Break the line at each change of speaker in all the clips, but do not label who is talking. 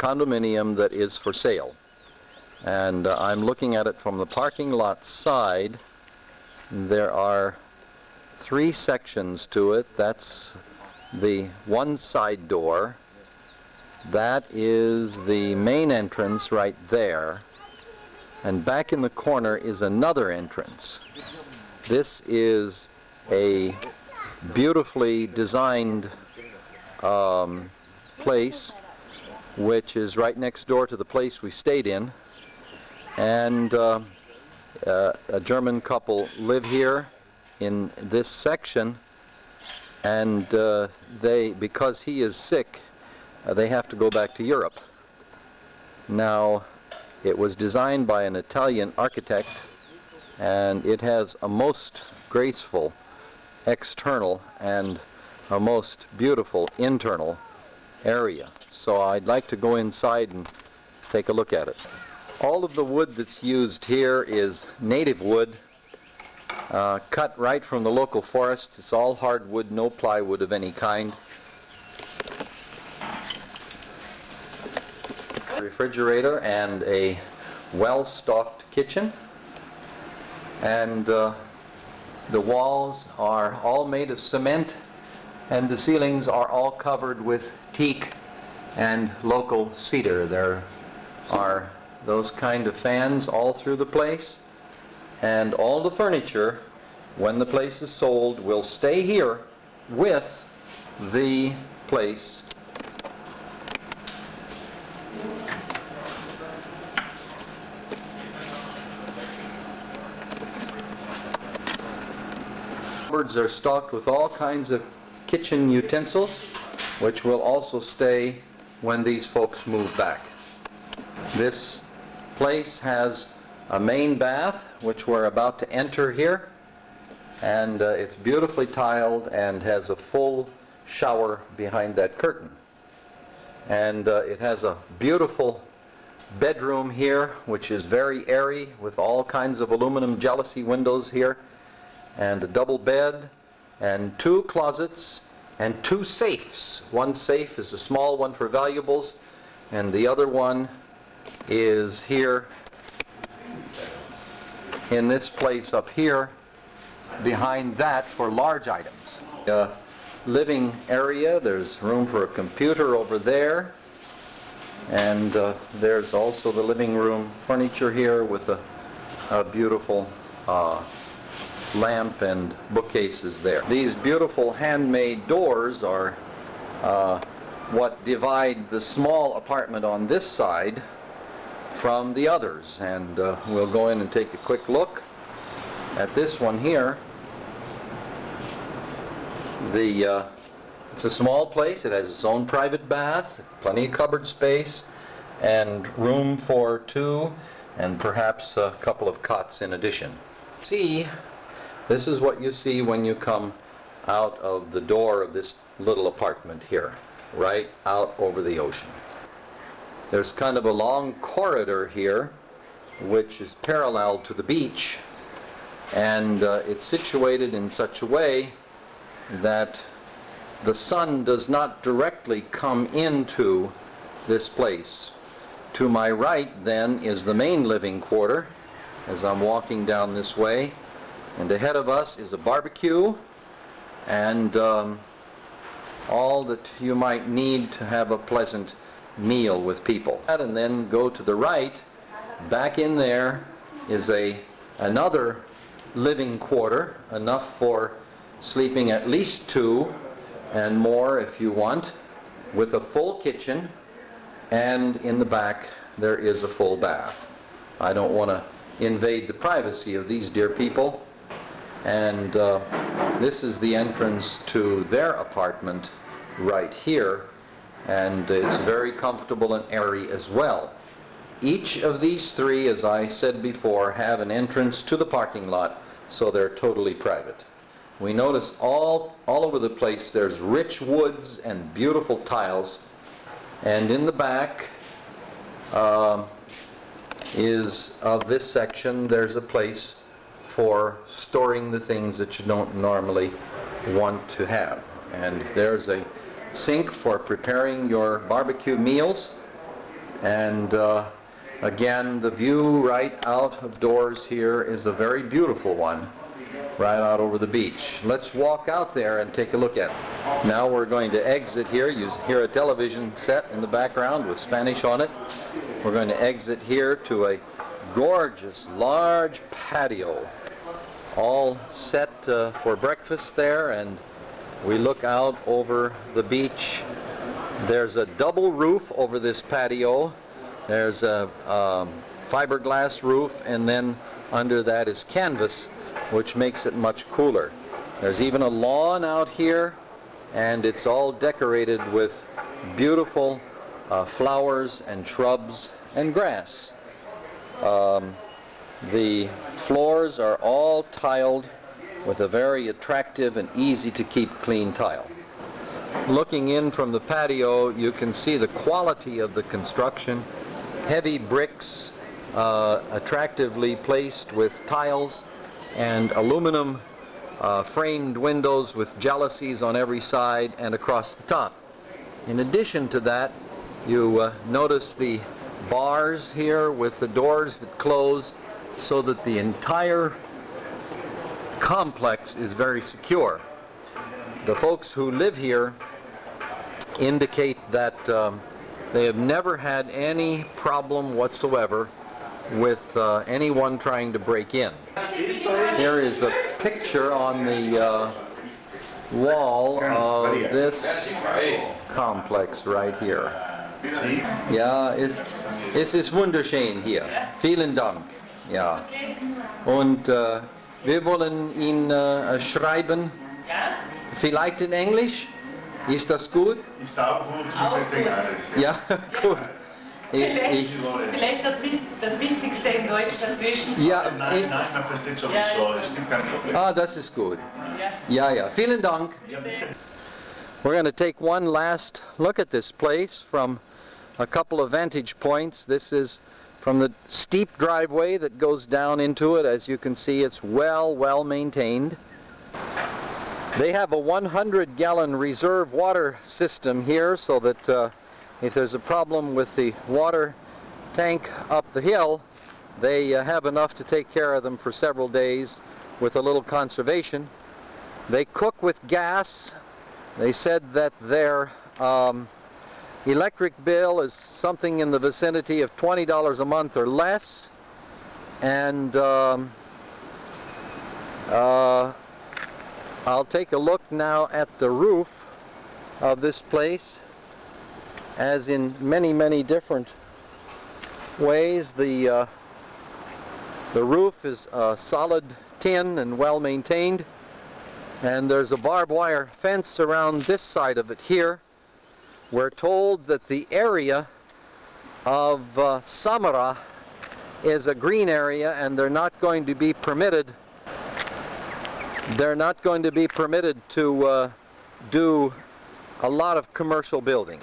condominium that is for sale. And I'm looking at it from the parking lot side. There are 3 sections to it. That's the one side door. That is the main entrance right there. And back in the corner is another entrance. This is a beautifully designed place, which is right next door to the place we stayed in. And a German couple live here in this section, and because he is sick, they have to go back to Europe. Now, it was designed by an Italian architect, and it has a most graceful external and a most beautiful internal area. So I'd like to go inside and take a look at it. All of the wood that's used here is native wood, cut right from the local forest. It's all hardwood, no plywood of any kind. Refrigerator and a well-stocked kitchen, and the walls are all made of cement, and the ceilings are all covered with teak and local cedar. There are those kind of fans all through the place, and all the furniture, when the place is sold, will stay here with the place. Cupboards are stocked with all kinds of kitchen utensils, which will also stay when these folks move back. This place has a main bath, which we're about to enter here, and it's beautifully tiled and has a full shower behind that curtain. And it has a beautiful bedroom here, which is very airy, with all kinds of aluminum jalousie windows here, and a double bed, and 2 closets, and 2 safes. One safe is a small one for valuables, and the other one is here in this place up here, behind that for large items. Living area, there's room for a computer over there, and there's also the living room furniture here with a beautiful lamp and bookcases there. These beautiful handmade doors are what divide the small apartment on this side from the others, and we'll go in and take a quick look at this one here. It's a small place. It has its own private bath, plenty of cupboard space, and room for 2 and perhaps a couple of cots in addition. This is what you see when you come out of the door of this little apartment here, right out over the ocean. There's kind of a long corridor here, which is parallel to the beach, and it's situated in such a way that the sun does not directly come into this place. To my right, then, is the main living quarter, as I'm walking down this way. And ahead of us is a barbecue and all that you might need to have a pleasant meal with people. And then go to the right. Back in there is another living quarter, enough for sleeping at least 2 and more if you want, with a full kitchen, and in the back there is a full bath. I don't want to invade the privacy of these dear people. And this is the entrance to their apartment right here, and it's very comfortable and airy as well. Each of these 3, as I said before, have an entrance to the parking lot, so they're totally private. We notice all over the place there's rich woods and beautiful tiles, and in the back is of this section there's a place for storing the things that you don't normally want to have. And there's a sink for preparing your barbecue meals, And again, the view right out of doors here is a very beautiful one, right out over the beach. Let's walk out there and take a look at it. Now we're going to exit here. You hear a television set in the background with Spanish on it. We're going to exit here to a gorgeous, large patio, all set for breakfast there, and we look out over the beach. There's a double roof over this patio. There's a fiberglass roof, and then under that is canvas, which makes it much cooler. There's even a lawn out here, and it's all decorated with beautiful flowers and shrubs and grass. The floors are all tiled with a very attractive and easy to keep clean tile. Looking in from the patio, you can see the quality of the construction. Heavy bricks, attractively placed with tiles, and aluminum framed windows with jalousies on every side and across the top. In addition to that, you notice the bars here with the doors that close, so that the entire complex is very secure. The folks who live here indicate that they have never had any problem whatsoever with anyone trying to break in. Here is a picture on the wall of this complex right here. Ja, es ist wunderschön hier. Vielen Dank. Ja. Und wir wollen ihn schreiben. Vielleicht in Englisch? Ist das gut?
Ist auch gut.
Ja, gut.
Vielleicht das Wichtigste in Deutsch dazwischen.
Ja,
Nein, man versteht sowieso. Es gibt kein Problem.
das ist gut. Ja, ja. Vielen Dank. We're going to take one last look at this place from a couple of vantage points. This is from the steep driveway that goes down into it. As you can see, it's well maintained. They have a 100-gallon reserve water system here, so that if there's a problem with the water tank up the hill, they have enough to take care of them for several days with a little conservation. They cook with gas. They said that their electric bill is something in the vicinity of $20 a month or less, and I'll take a look now at the roof of this place. As in many different ways, the roof is solid tin and well maintained, and there's a barbed wire fence around this side of it here. We're told that the area of Samara is a green area, and they're not going to be permitted to do a lot of commercial building.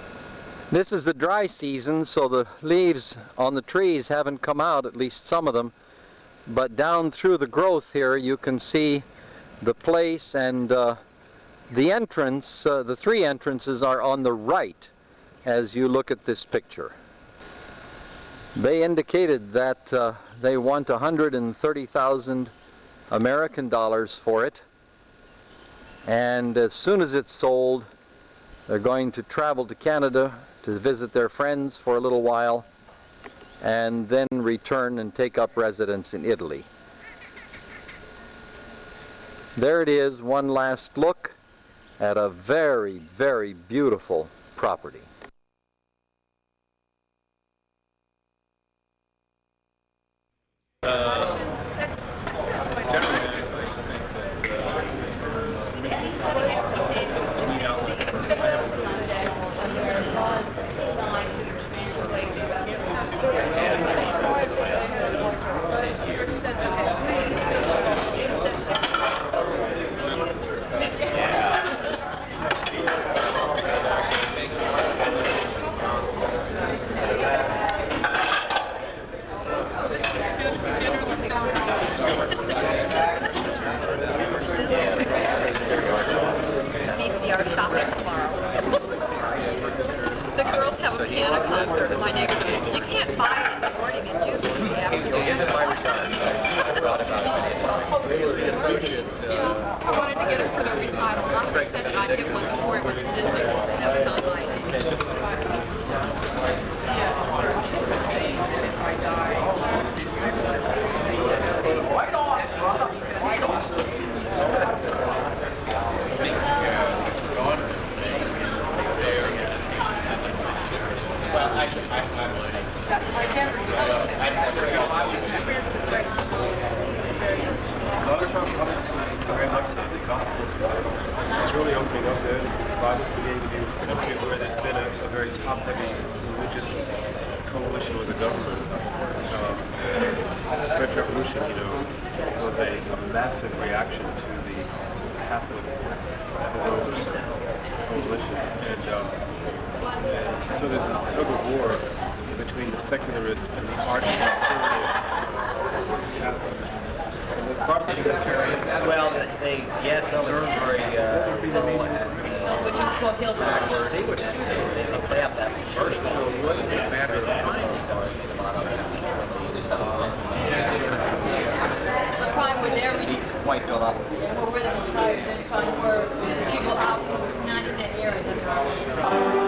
This is the dry season, so the leaves on the trees haven't come out, at least some of them, but down through the growth here you can see the place, and the entrance, the three entrances are on the right as you look at this picture. They indicated that they want 130,000 American dollars for it, and as soon as it's sold, they're going to travel to Canada to visit their friends for a little while, and then return and take up residence in Italy. There it is, one last look at a very beautiful property.
Very much so. The gospel is really opening up there. The Bible's beginning to be this country where there's been a very top-heavy religious coalition with the government. The French Revolution, was a massive reaction to the Catholic coalition. And so there's this tug of war between the secularists and the arch-conservative Catholics. And the Protestant Unitarians,
Well, they observe very liberal and
Which is called Hilltop.
they play up that first one.
The crime were there, we
Quite built up.
were the entire time were people out, not in that area.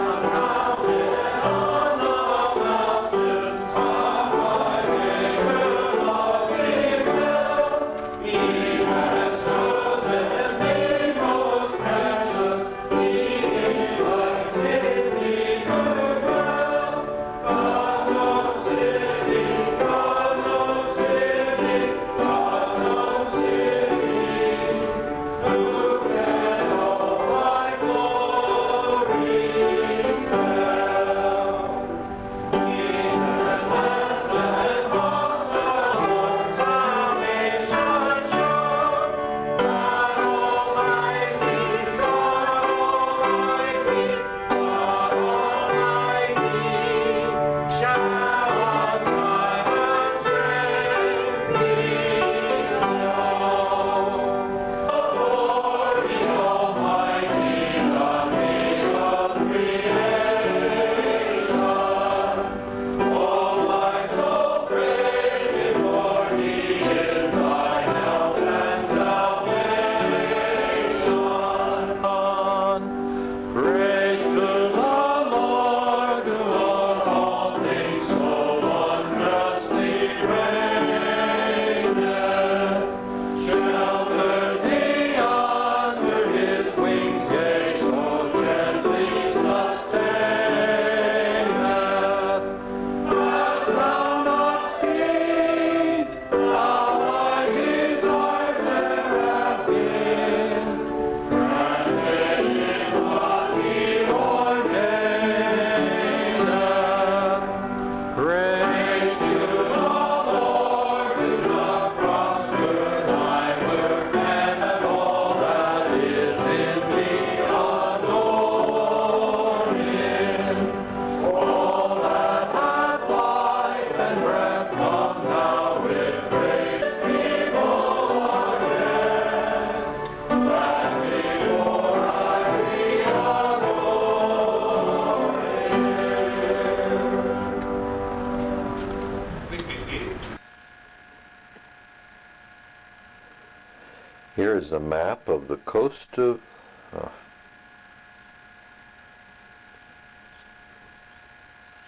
Here is a map of the coast of...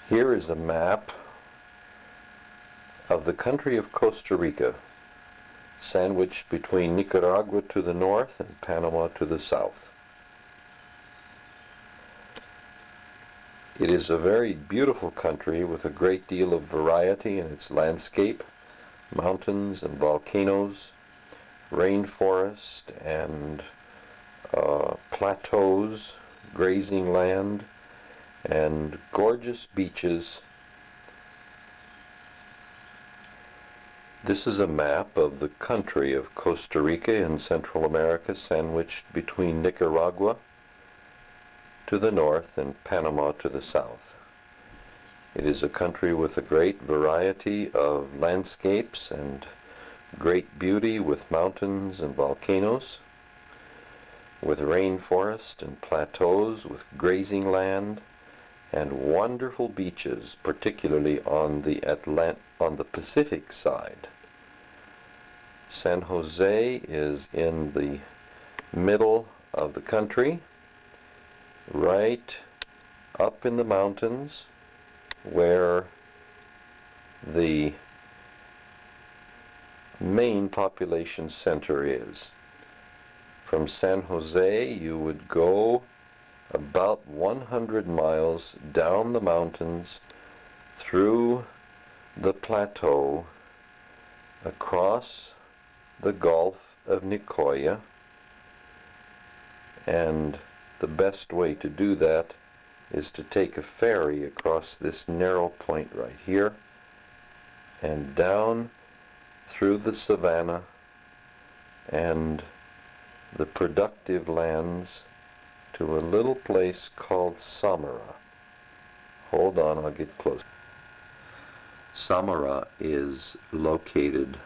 Here is a map of the country of Costa Rica, sandwiched between Nicaragua to the north and Panama to the south. It is a very beautiful country with a great deal of variety in its landscape, mountains and volcanoes, rainforest and plateaus, grazing land, and gorgeous beaches. This is a map of the country of Costa Rica in Central America, sandwiched between Nicaragua to the north and Panama to the south. It is a country with a great variety of landscapes and great beauty, with mountains and volcanoes, with rainforest and plateaus, with grazing land, and wonderful beaches, particularly on the Pacific side. San Jose is in the middle of the country, right up in the mountains where the main population center is. From San Jose you would go about 100 miles down the mountains through the plateau across the Gulf of Nicoya, and the best way to do that is to take a ferry across this narrow point right here and down through the savannah and the productive lands to a little place called Samara. Hold on, I'll get close. Samara is located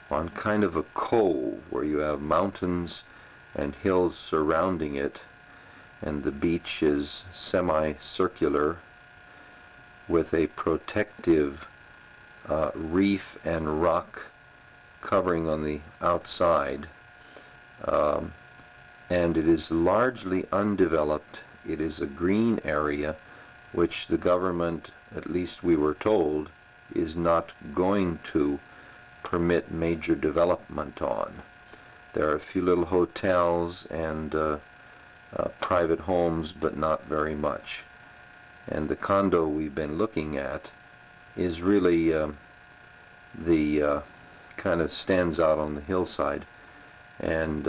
on kind of a cove where you have mountains and hills surrounding it, and the beach is semicircular with a protective reef and rock covering on the outside, and it is largely undeveloped. It is a green area which the government, at least we were told, is not going to permit major development on. There are a few little hotels and private homes, but not very much. And the condo we've been looking at is really the kind of stands out on the hillside, and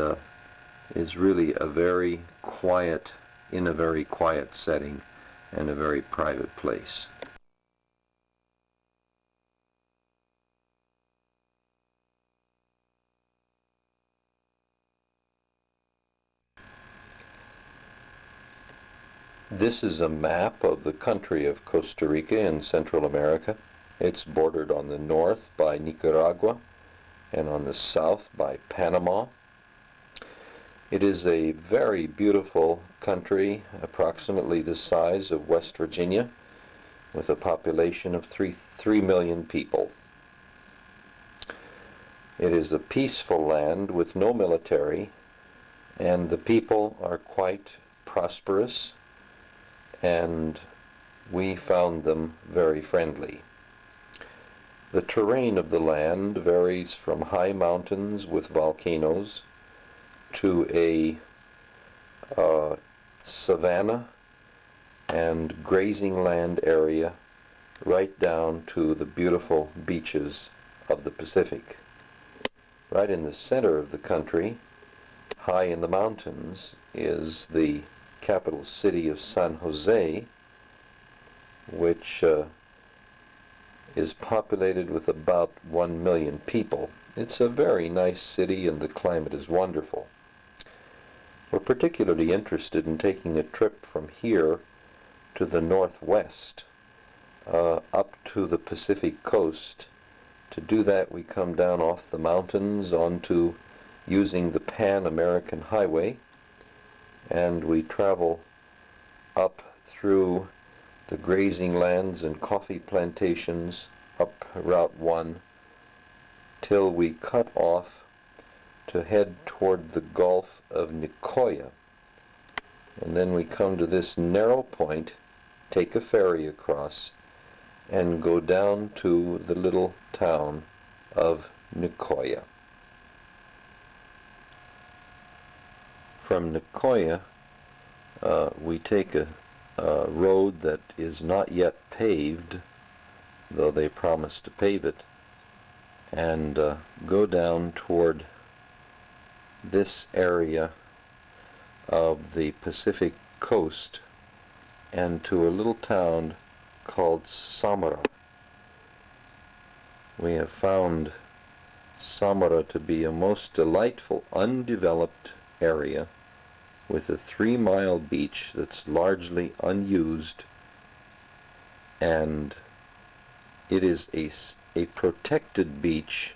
is really a very quiet, in a very quiet setting and a very private place. This is a map of the country of Costa Rica in Central America. It's bordered on the north by Nicaragua and on the south by Panama. It is a very beautiful country, approximately the size of West Virginia, with a population of 3 million people. It is a peaceful land with no military, and the people are quite prosperous, and we found them very friendly. The terrain of the land varies from high mountains with volcanoes to a savanna and grazing land area right down to the beautiful beaches of the Pacific. Right in the center of the country, high in the mountains, is the capital city of San Jose, which is populated with about 1 million people. It's a very nice city and the climate is wonderful. We're particularly interested in taking a trip from here to the northwest, up to the Pacific coast. To do that, we come down off the mountains onto using the Pan American Highway, and we travel up through the grazing lands and coffee plantations up Route 1 till we cut off to head toward the Gulf of Nicoya. And then we come to this narrow point, take a ferry across, and go down to the little town of Nicoya. From Nicoya, we take a road that is not yet paved, though they promise to pave it, and go down toward this area of the Pacific coast and to a little town called Samara. We have found Samara to be a most delightful, undeveloped area with a 3-mile beach that's largely unused, and it is a protected beach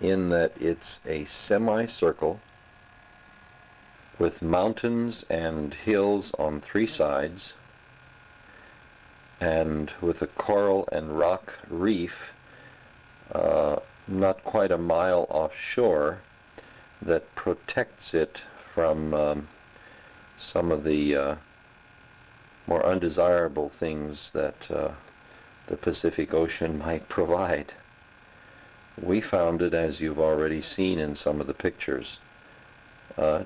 in that it's a semicircle with mountains and hills on 3 sides, and with a coral and rock reef not quite a mile offshore that protects it from some of the more undesirable things that the Pacific Ocean might provide. We found it, as you've already seen in some of the pictures,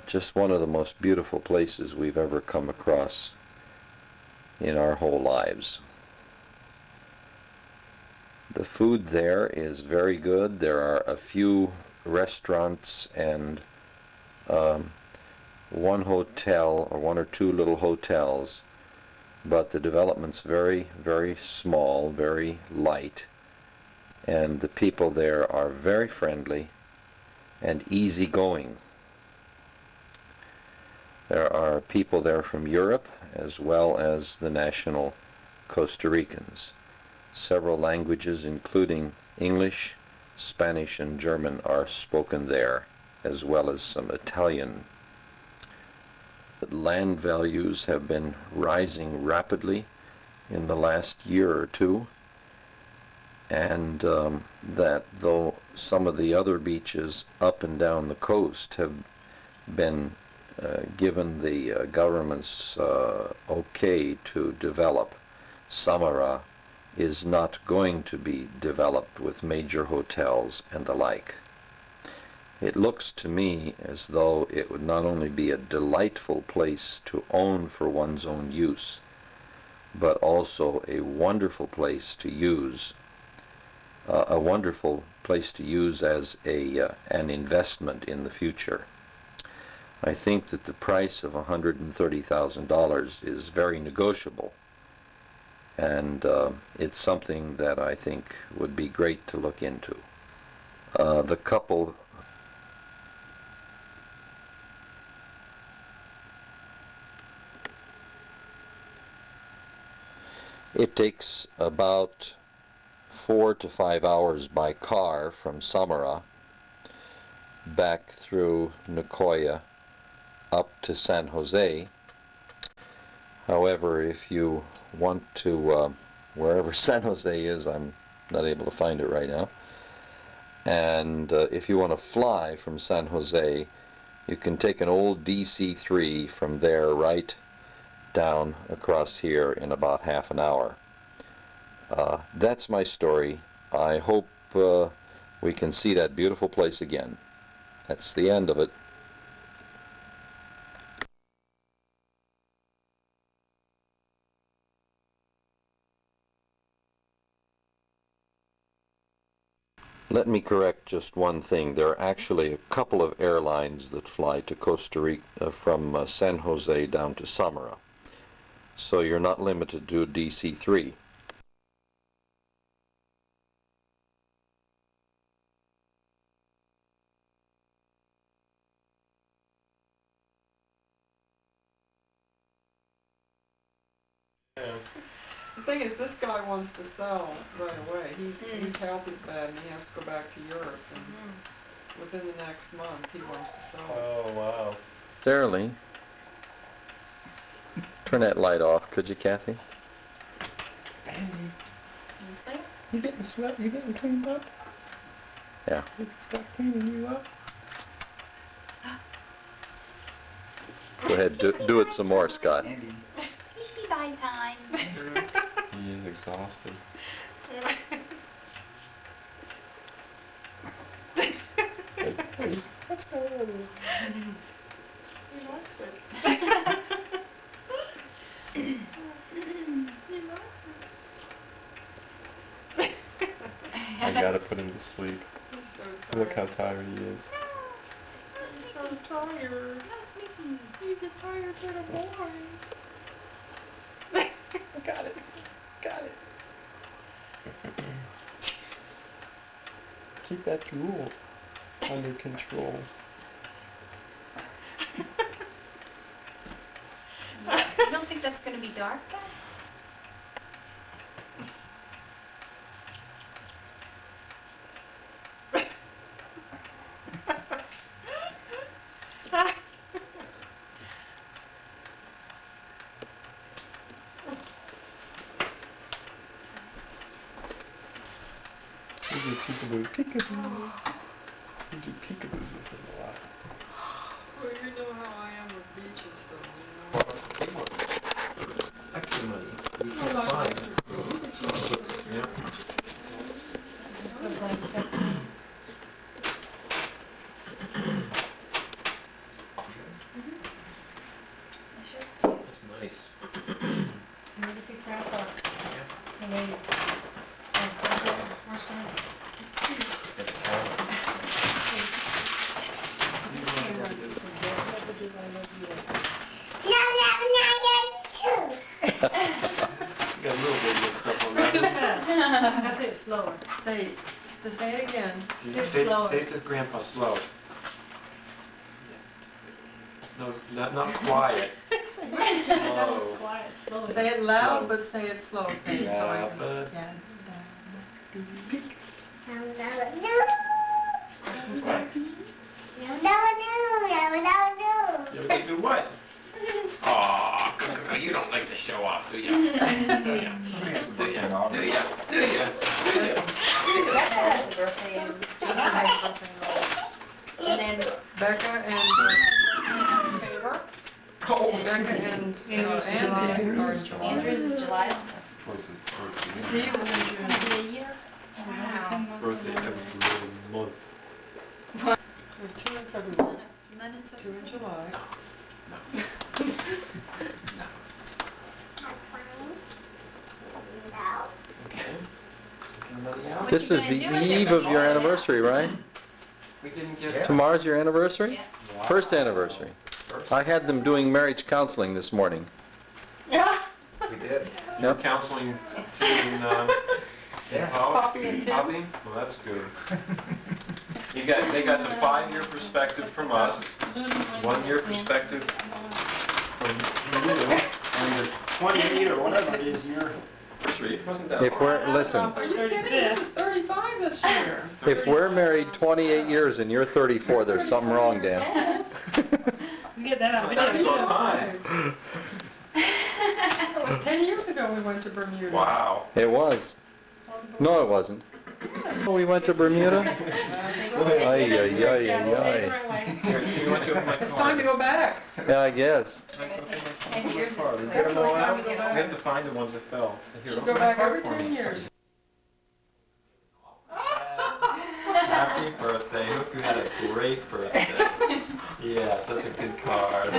just one of the most beautiful places we've ever come across in our whole lives. The food there is very good. There are a few restaurants and one hotel or one or two little hotels, but the development's very, very small, very light, and the people there are very friendly and easygoing. There are people there from Europe as well as the national Costa Ricans. Several languages, including English, Spanish, and German, are spoken there, as well as some Italian. The land values have been rising rapidly in the last year or two, and that though some of the other beaches up and down the coast have been given the government's okay to develop, Samara is not going to be developed with major hotels and the like. It looks to me as though it would not only be a delightful place to own for one's own use, but also a wonderful place to use, as an investment in the future. I think that the price of $130,000 is very negotiable, and it's something that I think would be great to look into. The couple It takes about 4 to 5 hours by car from Samara back through Nicoya up to San Jose. However, if you want to, wherever San Jose is, I'm not able to find it right now, and if you want to fly from San Jose, you can take an old DC-3 from there right down across here in about half an hour. That's my story. I hope we can see that beautiful place again. That's the end of it. Let me correct just one thing. There are actually a couple of airlines that fly to Costa Rica from San Jose down to Samara. So you're not limited to DC-3.
The thing is, this guy wants to sell right away. His health is bad and he has to go back to Europe. And within the next month, he wants to sell it.
Oh, wow.
Sterling, turn that light off, could you, Kathy?
Andy, you getting swept? You getting cleaned up?
Yeah.
We can start cleaning you up.
Go ahead, do it some more, Scott.
Andy,
Sleepy by time.
he is exhausted. Hey, what's going on here?
He likes it.
He likes it.
I gotta put him to sleep.
He's so
Look how
tired.
tired he is.
He's so tired.
No sleepy.
He's a tired little boy.
Got it. Got it. Keep that drool under control.
You don't think that's going to be dark then?
These are peekaboo. Peekaboo. These are peekaboos with him a lot.
Well, you know how I am with beaches, though, you know.
Extra money. We
Well,
can't
I
find
like
it.
your
Yeah. That's nice.
Need to be careful. And then,
I say it slower.
Say it again.
It's
Say
slower.
it to Grandpa slow. No, not quiet. Slow.
Quiet, slow.
Say it loud, but say it slow. Say it so
Yeah,
I can.
but
Yeah.
you ever do what? Aw, you don't like to show off, do you? Do you?
Somebody has a
Do
birthday in
you?
August.
Do you?
Becca has a birthday in, Jason has a birthday in, and then
Becca and
October.
Becca and Andy are in July.
Andrews is July.
Steve is in June.
Be a year. Wow.
Birthday every month.
We're 2 in February, 2 in July.
This is the eve of your anniversary, right?
We didn't
Yeah.
get.
Tomorrow's your anniversary?
Yeah.
First anniversary. I had them doing marriage counseling this morning.
Yeah.
We did.
You're counseling team,
Yeah.
Poppy and Tim.
Poppy? Well, that's good. They got the 5-year perspective from us, 1-year perspective from you, and the 28 or whatever it is year anniversary. Wasn't that?
If we're, listen,
Are you kidding? This is 35 this year.
if we're married 28 years and you're 34, there's something wrong, Dan.
Get that on
That's
video.
all time.
That was 10 years ago we went to Bermuda.
Wow.
It was. No, it wasn't. Oh, we went to Bermuda? Ay, ay, ay, ay, ay.
Here, you want to open my
It's time to
card?
go back.
Yeah, I guess.
And yours is
Card. We
clear.
gotta know
Time
that.
to go
We
back.
have to find the ones that fell. Here,
Should
open
go
my
back
card
every
for
10
me.
years.
Happy birthday. Hope you had a great birthday. Yes, that's a good card.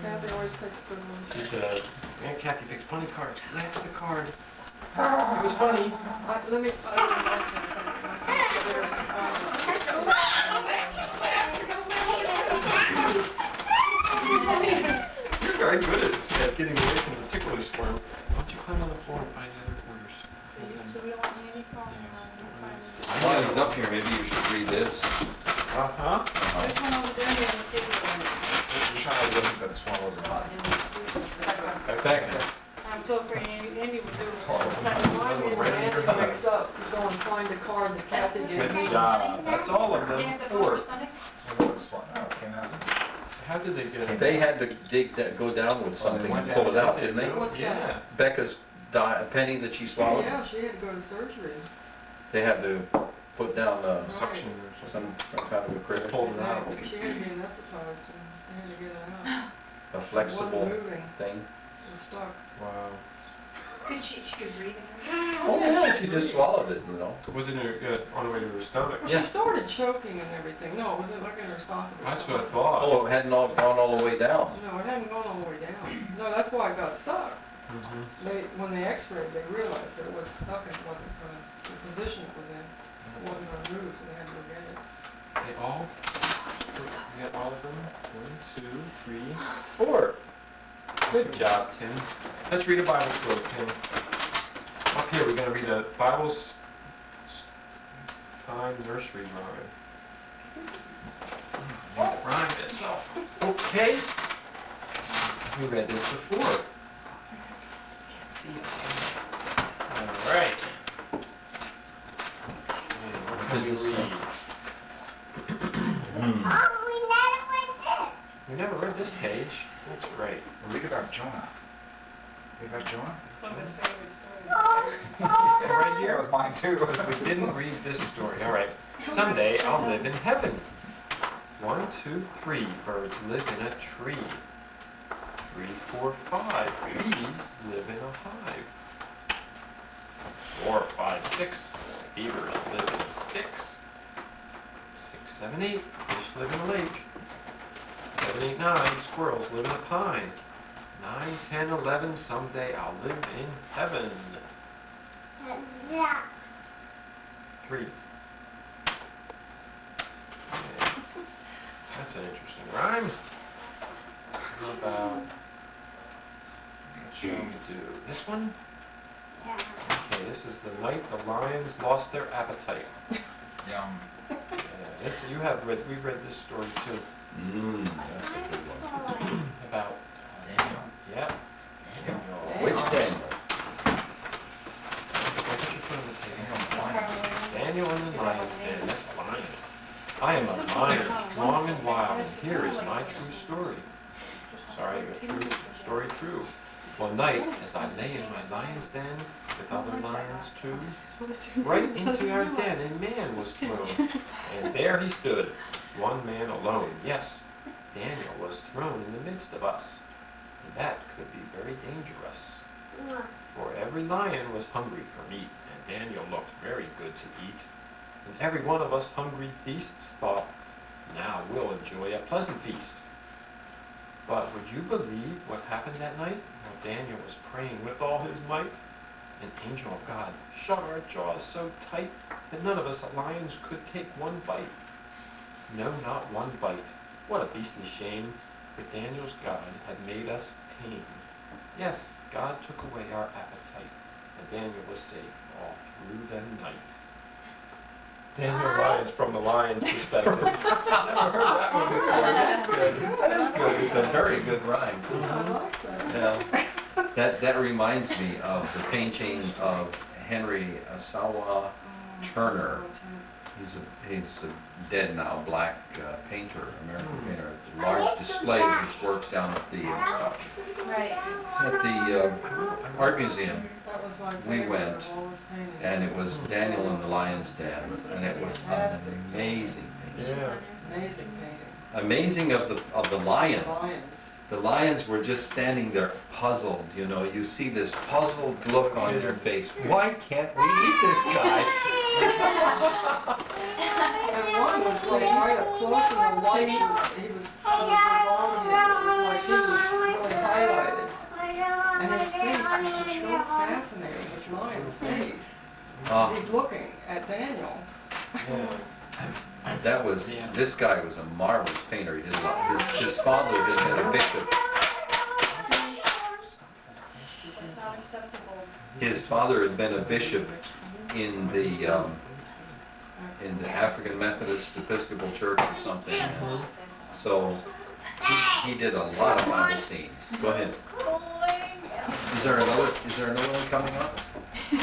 Kathy always picks good ones.
She does. And Kathy picks funny cards. Glance the card. It was funny.
Let me, I don't know what's gonna say. There's the
You're very good at getting away from the tickler squirm. Why don't you climb on the floor and find the other corners?
While he's up here, maybe you should read this.
Uh-huh.
Which one over there? You have a ticket on
The child wasn't that swallows a lot.
it.
Thank you.
I'm so afraid Andy would do it.
Remind me when Andy wakes up to go and find a card that Kathy gave me.
Good job. That's all of
They
them.
have the
4.
forward stomach?
How did they get it?
They had to go down with something and pull it out, didn't they?
What's
Yeah.
that?
Becca's penny that she swallowed,
Yeah, she had to go to surgery.
they had to put down
Suction or something.
some kind of a critter,
Pulled it out.
She had to be anesthetized and they had to get it out.
a
It
flexible
wasn't moving,
thing.
it was stuck.
Wow.
Could she could breathe in her?
Oh, yeah, she just swallowed it, you know.
Was it on the way to her stomach?
Well, she started choking and everything. No, it wasn't like in her esophagus.
That's what I thought.
Oh, it hadn't all gone all the way down.
No, it hadn't gone all the way down. No, that's why it got stuck.
Mhm.
When they x-rayed, they realized that it was stuck and it wasn't gonna, the position it was in, it wasn't gonna move, so they had to go get it.
They all? You got all of them? 1, 2, 3,
4.
Good job, Tim. Let's read a Bible story, Tim. Up here, we're going to read a Bible time nursery rhyme. Oh, rhyme itself. Okay. We read this before. Can't see it. All right. What can we read? We never read this page. That's great.
Read about Jonah. Read about Jonah?
One of his favorite stories.
Yeah, right here.
That was mine too.
We didn't read this story. All right. Someday I'll live in heaven. 1, 2, 3 birds live in a tree. 3, 4, 5 bees live in a hive. 4, 5, 6 beavers live in sticks. 6, 7, 8 fish live in a lake. 7, 8, 9 squirrels live in a pine. 9, 10, 11 someday I'll live in heaven. 3. Okay. That's an interesting rhyme. What about, what shall we do? This one?
Okay, this is the night the lions lost their appetite.
Yum.
We read this story too.
That's a good one.
About,
Daniel.
yeah.
Which Daniel?
What did you put on the table?
Daniel Lions.
Daniel and the lion's den, that's a lion. I am a lion, strong and wild, and here is my true story. Sorry, story true. One night, as I lay in my lion's den, with other lions too, right into our den a man was thrown, and there he stood, one man alone. Yes, Daniel was thrown in the midst of us, and that could be very dangerous. For every lion was hungry for meat, and Daniel looked very good to eat. And every one of us hungry beasts thought, now we'll enjoy a pleasant feast. But would you believe what happened that night while Daniel was praying with all his might? An angel of God shut our jaws so tight that none of us lions could take one bite. No, not one bite. What a beastly shame, for Daniel's God had made us tame. Yes, God took away our appetite, and Daniel was safe all through the night. Daniel Lyons from the lion's perspective. Never heard that one before. That's good.
That is good. It's a very good rhyme.
I like that.
Yeah. That reminds me of the painting of Henry Asawa Turner. He's dead now, black painter, American painter. A large display of his works down at the
Right.
Art Museum.
That was my
We
favorite
went,
of all his paintings.
And it was Daniel in the Lion's Den, and it was an amazing painting.
Yeah.
Amazing painting.
Amazing of the lions.
Lions.
The lions were just standing there puzzled, you know. You see this puzzled look on their face. Why can't we eat this guy?
And one was like right up close in the light. He was his arm here. It was like he was really highlighted. And his face was just so fascinating, this lion's face. As he's looking at Daniel.
This guy was a marvelous painter. His father had been a bishop.
It's not acceptable.
His father had been a bishop in the African Methodist Episcopal Church or something. So he did a lot of Bible scenes. Go ahead. Is there another one coming up? You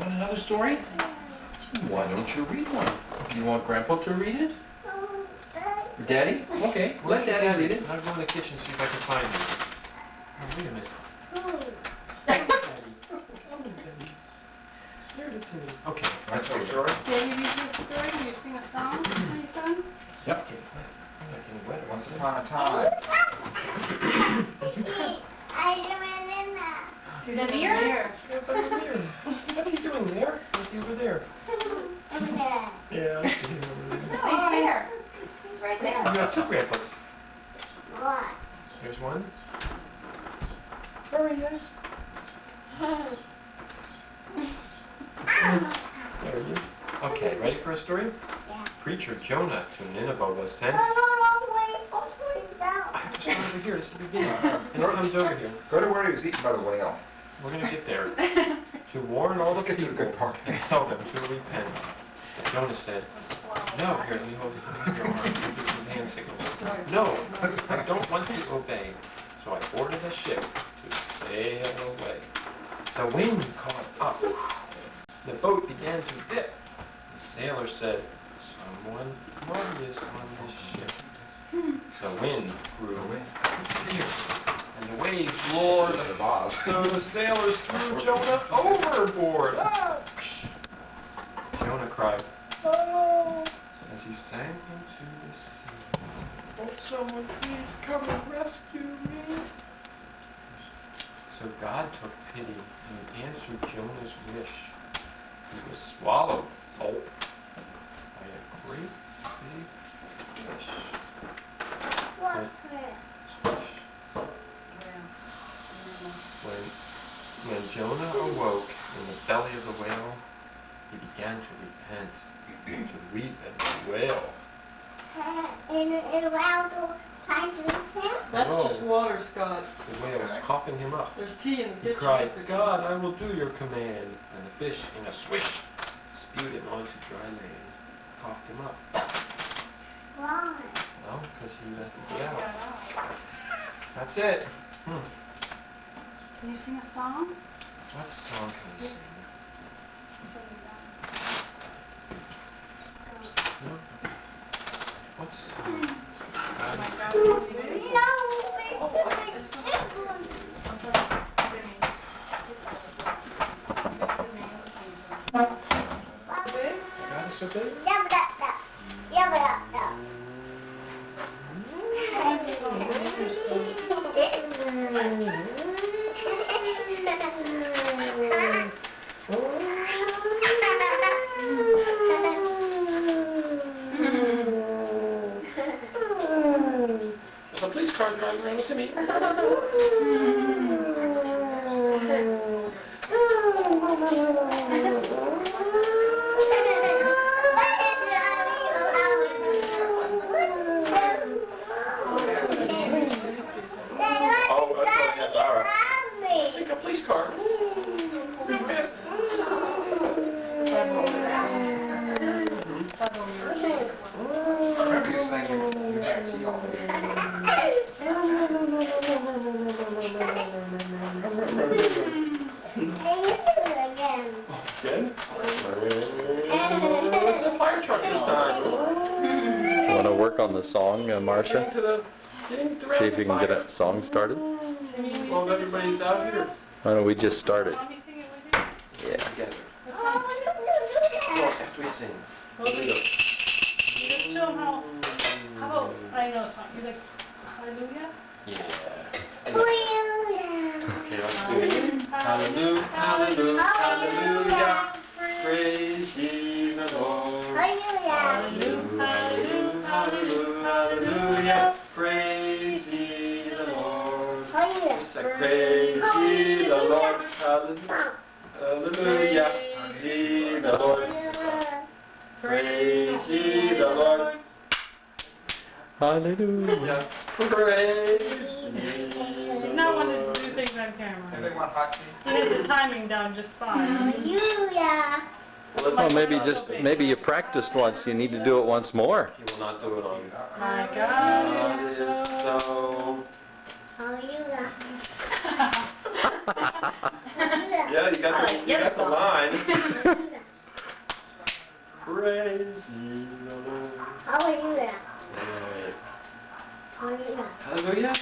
want another story? Why don't you read one? You want Grandpa to read it? Or Daddy? Okay, let Daddy read it.
I'll go in the kitchen and see if I can find it. Oh, wait a minute. Okay,
That's your story?
Can you read this story? Can you sing a song when you're done?
Yep.
I'm not getting wet.
Once upon a time.
The mirror?
What's he doing there? What's he over there? Yeah, I see him over there.
No, he's there. He's right
You
there.
have two grandpas. There's one. There he is. There he is. Okay, ready for a story?
Yeah.
Preacher Jonah to Nineveh was sent. I have to start over here. This is the beginning. And it comes over here.
Go to where he was eaten by the whale.
We're going to get there. To warn all the
Let's get to the
people
good part.
and tell them to repent. But Jonah said, no, here, let me hold your arm. Do some hand signals. No, I don't want to obey. So I ordered a ship to sail away. The wind caught up. The boat began to dip. The sailor said, someone glorious on this ship. The wind grew fierce, and the waves roared.
Wizard of Oz.
So the sailors threw Jonah overboard. Ah! Jonah cried, oh, as he sank into the sea. Won't someone please come and rescue me? So God took pity and answered Jonah's wish. He was swallowed whole by a great big fish. When Jonah awoke in the belly of the whale, he began to repent, to weep and to wail.
That's
No.
just water, Scott.
The whale was coughing him up.
There's tea in the
He
kitchen.
cried, "God, I will do your command." And the fish, in a swish, spewed him onto dry land, coughed him up.
Why?
No, because he let it out. That's it.
Can you sing a song?
What song can we sing? No? What song? God is so big? There's a police car driving around to me. Oh, that's like a half hour. Take a police car. Real fast.
I remember you saying you had tea all day.
Again? It's a fire truck this time.
You want to work on the song, Marcia?
Getting to the
See if you can get a song started?
Well, everybody's out here.
Why don't we just start it?
Want me to sing it with you?
Yeah. Together.
What song?
Well, after we sing.
Well, you just show them how about, I know a song, you like Hallelujah?
Yeah. Okay, let's do it. Hallelujah, hallelujah, hallelujah. Praise ye the Lord. Hallelujah, hallelujah, hallelujah, hallelujah. Praise ye the Lord. Praise ye the Lord. Hallelujah. Hallelujah. Praise ye the Lord. Praise ye the Lord.
Hallelujah.
Praise
He's not one to do things on camera.
Anybody want hot tea?
He had the timing down just fine.
Well, maybe you practiced once. You need to do it once more.
He will not do it on.
My God,
God
you're
is
so...
so. Yeah, you got the line. Praise ye the Lord. Alright. Hallelujah.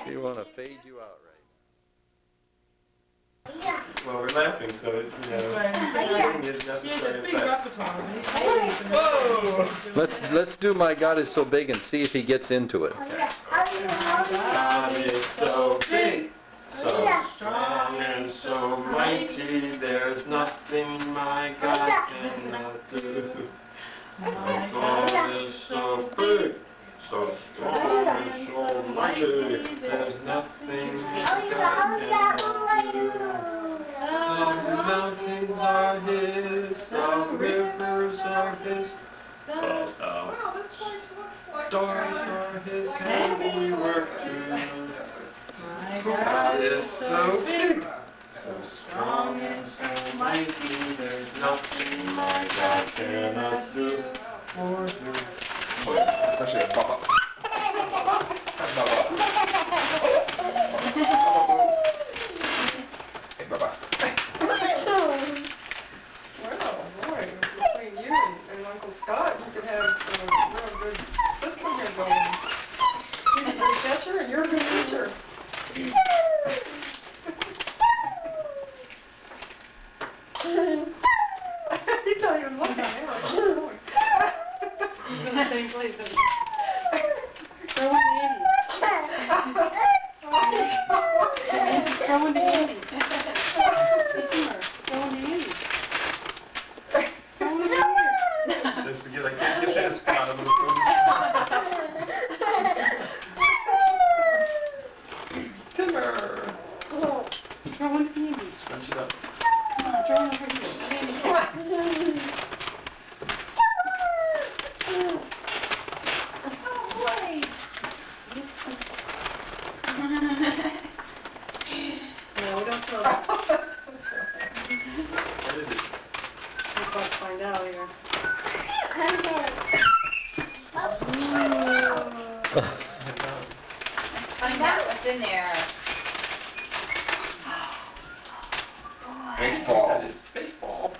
So you want to fade you out,
Well, we're laughing, so it, fading is
He has a
necessary.
big
effect.
repertoire.
Whoa!
right? Let's do My God Is So Big and see if he gets into it.
God is so big, so strong and so mighty. There's nothing my God cannot do. My God is so big, so strong and so mighty. There's nothing my God cannot do. The mountains are His, the rivers are His, the stars are His handiwork too. God is so big, so strong and so mighty. There's nothing my God cannot do or do.
Especially a Bubba. Hey, Bubba.
Wow, boy, between you and Uncle Scott, you could have a real good system here going. He's a good catcher and you're a good pitcher. He's not even looking now.
He's in the same place. Throw in the Andy. Throw in the Andy. Hey, Timur, throw in the Andy. Throw in the Andy.
Says forget I can't get this out of the
Timur.
find out what's in there.
Baseball.
That is baseball.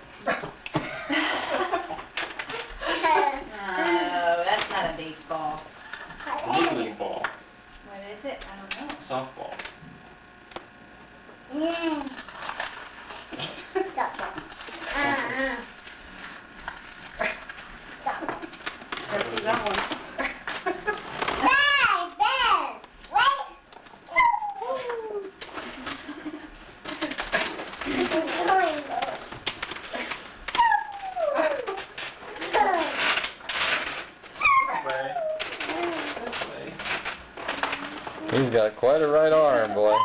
Oh, that's not a baseball.
Little league ball.
What is it? I don't know.
Softball.
That's that one.
This way. This way.
He's got quite a right arm, boy.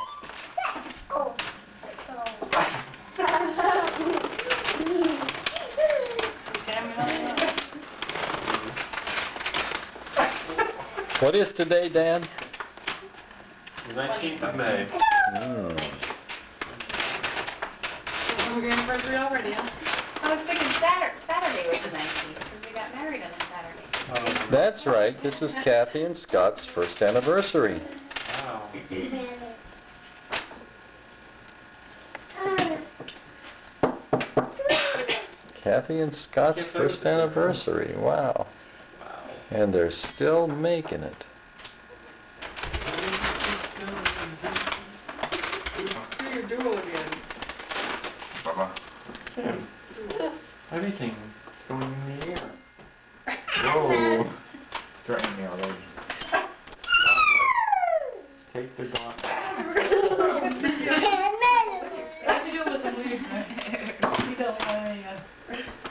What is today, Dan?
The 19th of May.
We're going anniversary already, huh?
I was thinking Saturday was the 19th because we got married on a Saturday.
That's right. This is Kathy and Scott's first anniversary.
Wow.
Kathy and Scott's first anniversary. Wow.
Wow.
And they're still making it.
Do your duel again.
Tim, everything's going in the air. Whoa.
Threatening me already.
Gauntlet. Take the gauntlet.
Why'd you do with some leaves there? You don't want any,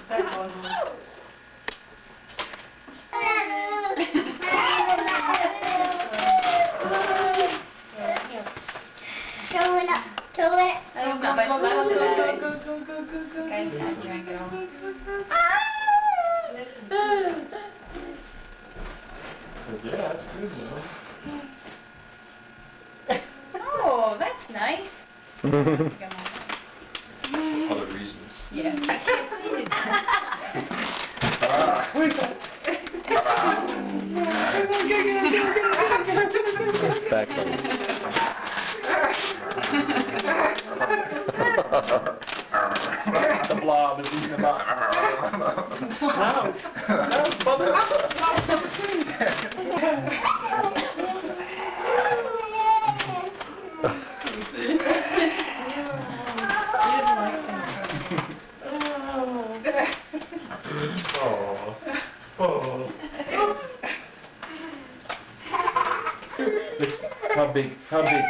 that one.
There's not much left of that.
Go, go, go, go, go.
I drank it all.
Yeah, that's good though.
Oh, that's nice.
Other reasons.
Yeah.
I can't see it.
Back on.
The blob is eating the blob. Now it's bubble. Oh. Oh. How big? How big?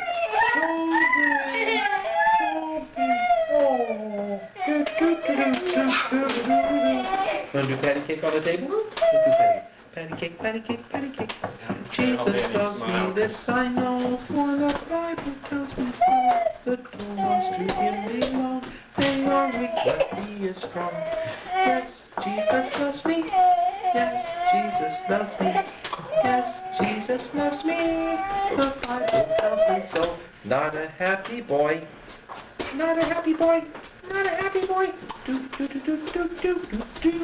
Want to do patty cake on the table? Let's do patty. Patty cake, patty cake, patty cake. Jesus loves me, this I know, for the Bible tells me so. The doors to him belong, they are weak, but he is strong. Yes, Jesus loves me. Yes, Jesus loves me. Yes, Jesus loves me. The Bible tells me so. Not a happy boy. Not a happy boy. Not a happy boy. Do do do do do do do do.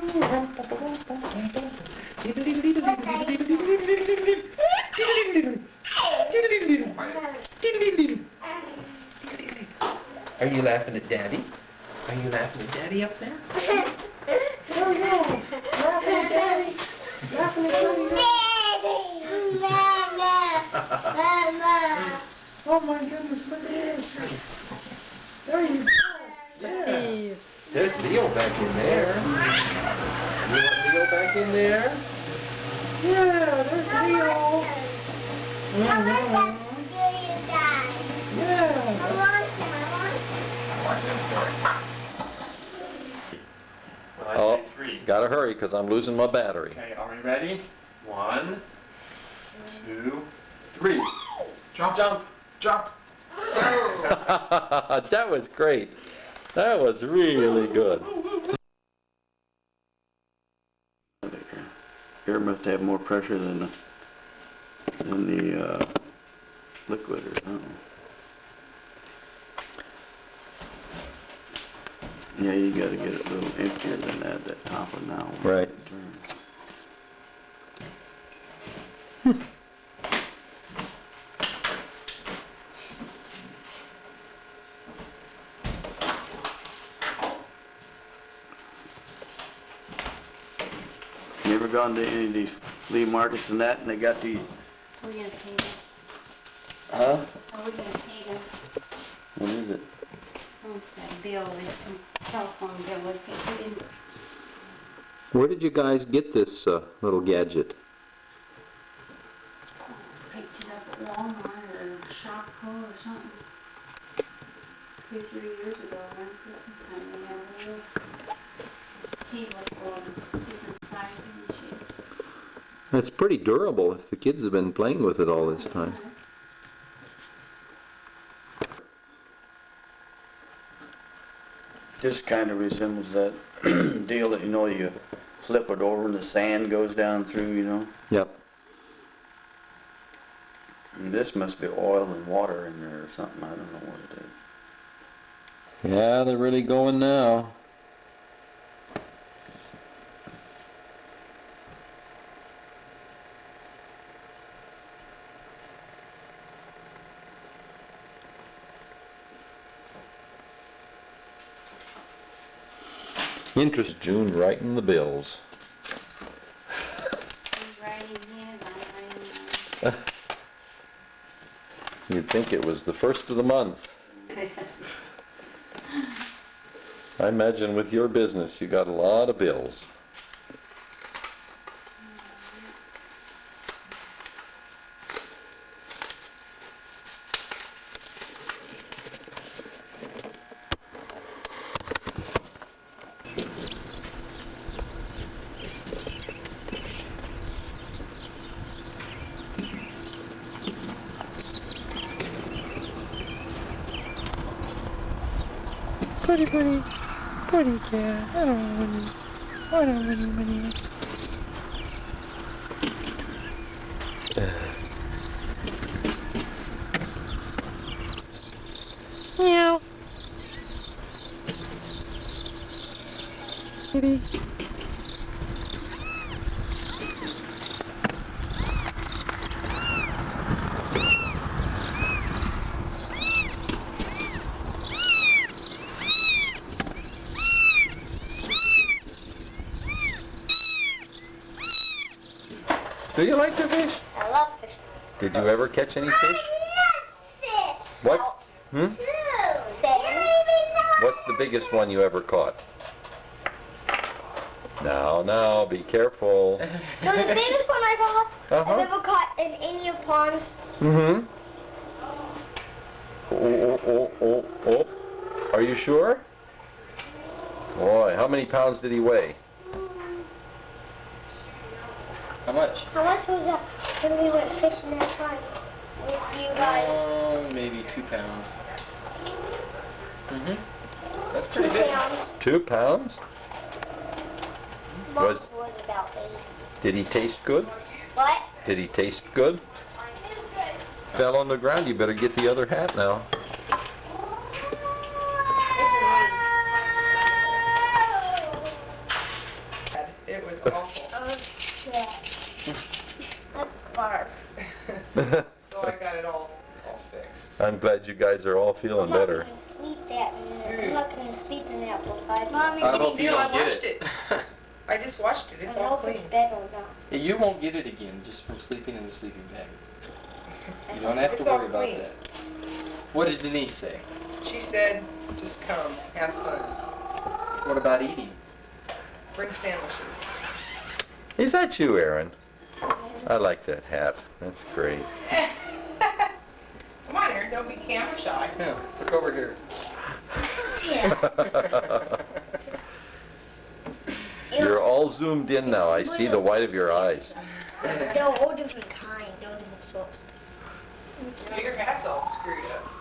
Are you laughing at Daddy? Are you laughing at Daddy up there? Oh no! Laughing at Daddy! Laughing at Daddy! Oh my goodness, look at this! There you go! Yeah. There's Leo back in there. You want Leo back in there? Yeah, there's Leo. Yeah.
When I
Oh,
say 3.
gotta hurry because I'm losing my battery.
Okay, are we ready? 1, 2, 3.
Jump.
Jump.
Jump.
That was great. That was really good.
Air must have more pressure than the liquid or something. Yeah, you gotta get it a little emptier than that top one now.
Right.
gone to any of these flea markets and that, and they got these,
We're gonna pay them.
huh?
Are we gonna pay them?
What is it?
What's that bill, it's a telephone bill, let's put in.
Where did you guys get this little gadget?
Picked it up at Walmart or Shopko or something. 2 or 3 years ago, around Christmas time, we had a little table for different sizes and shapes.
It's pretty durable if the kids have been playing with it all this time.
This kind of resembles that deal that, you know, you flip it over and the sand goes down through, you know?
Yep.
And this must be oil and water in there or something, I don't know what it is.
Yeah, they're really going now. Interest June writing the bills.
He's writing his, I'm writing
You'd think it was the first of the month.
mine.
I imagine with your business you got a lot of bills.
Pretty cat. I don't want any. I don't want any money. Meow. Kitty.
Do you like to fish?
I love fishing.
Did you ever catch any fish? What's What's the biggest one you ever caught? Now, be careful.
No, the biggest one I caught,
Uh-huh.
I've ever caught in Indian ponds.
Mm-hmm. Oh. Are you sure? Boy, how many pounds did he weigh?
How much?
How much was that when we went fishing that time with you guys?
Maybe 2 pounds. That's
2
pretty good.
pounds.
2 pounds?
Mom's was about 8.
Did he taste good?
What?
Did he taste good? Fell on the ground, you better get the other hat now.
It was awful.
Oh, shit. That's barf.
So I got it all fixed.
I'm glad you guys are all feeling
I'm not
better.
gonna sleep that. I'm not gonna sleep in that for 5
Mommy,
minutes.
I hope you
no, I
don't get
washed
it.
I just washed it.
I
It's
don't
all
know if
clean.
it's bad or not.
Yeah, you won't get it again just from sleeping in the sleeping bag. You don't have to
It's all
worry about
clean.
that. What did Denise say?
She said, just come, have fun,
What about eating?
bring sandwiches.
Is that you, Aaron? I like that hat. That's great.
Come on, Aaron, don't be camera shy.
Yeah, look over here.
You're all zoomed in now. I see the white of your eyes.
They're all different kinds, all different sorts.
Your hat's all screwed up.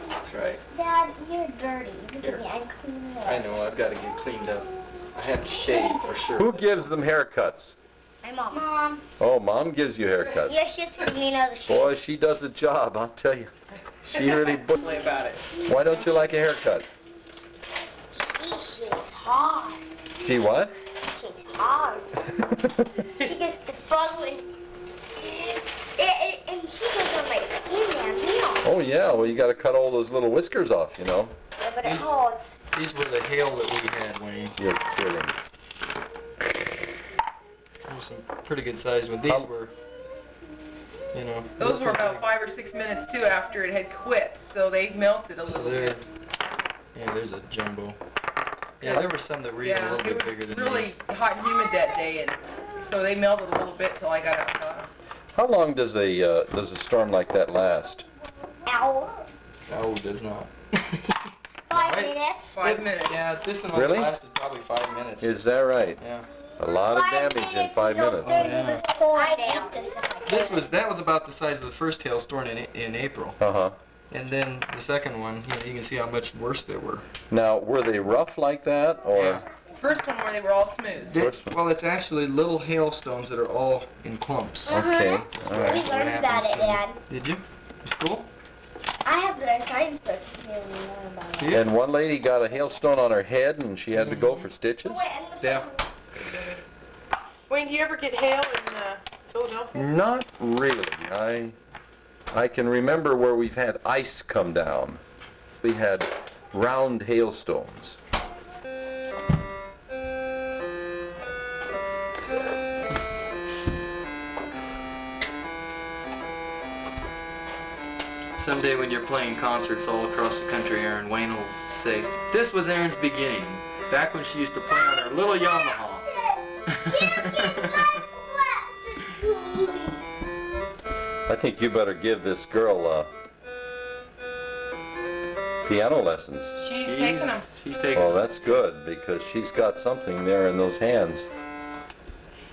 That's right.
Dad, you're dirty. Look
Here.
at me, I'm cleaning up.
I know, I've got to get cleaned up. I have to shave for sure.
Who gives them haircuts?
Hey, Mom.
Oh, Mom gives you haircuts.
Yeah, she has to give me another shave.
Boy, she does a job, I'll tell you. She really...
Say about it.
Why don't you like a haircut?
She shakes hard.
She what?
She shakes hard. She gets the bubbling. And she goes on my skin down here.
Oh, yeah. Well, you got to cut all those little whiskers off, you know.
Yeah, but it
These-
hurts.
These were the hail that we had, Wayne.
You're kidding.
Those
some pretty good sized ones. These
How-
were, you know.
Those were
pretty
about
big.
5 or 6 minutes too after it had quit, so they melted a
So
little
there,
bit.
yeah, there's a jumbo. Yeah, there were some that were even a little bit bigger
it was
than
really
these.
hot and humid that day, and so they melted a little bit till I got out and got 'em.
How long does a storm like that last?
Ow.
Oh, does not.
5
Right.
minutes.
5 minutes.
Yeah, this one
Really?
only lasted probably 5 minutes.
Is that right?
Yeah.
A lot of
5
damage in
minutes
5
and
minutes.
they'll
Yeah.
do this pour
I
down.
hate this.
That was about the size of the first hailstorm in April,
Uh-huh.
and then the second one, you can see how much worse they were.
Now, were they rough like that, or?
Yeah.
First one where they were all smooth.
First one.
Well, it's actually little hailstones that are all in clumps.
Okay, all
We
right.
What
learned about
happens
it,
to-
Dad.
Did you? In school?
I have the science book if you learn about it.
Yeah.
And one lady got a hailstone on her head and she had to go for stitches?
Yeah.
Wayne, do you ever get hail in Philadelphia?
Not really. I can remember where we've had ice come down. We had round hailstones.
Someday when you're playing concerts all across the country, Aaron, Wayne will say, "This was Aaron's beginning, back when she used to play on her little Yamaha."
I think you better give this girl piano lessons.
She's taking them.
She's taking
Well, that's good because she's got something there in those hands.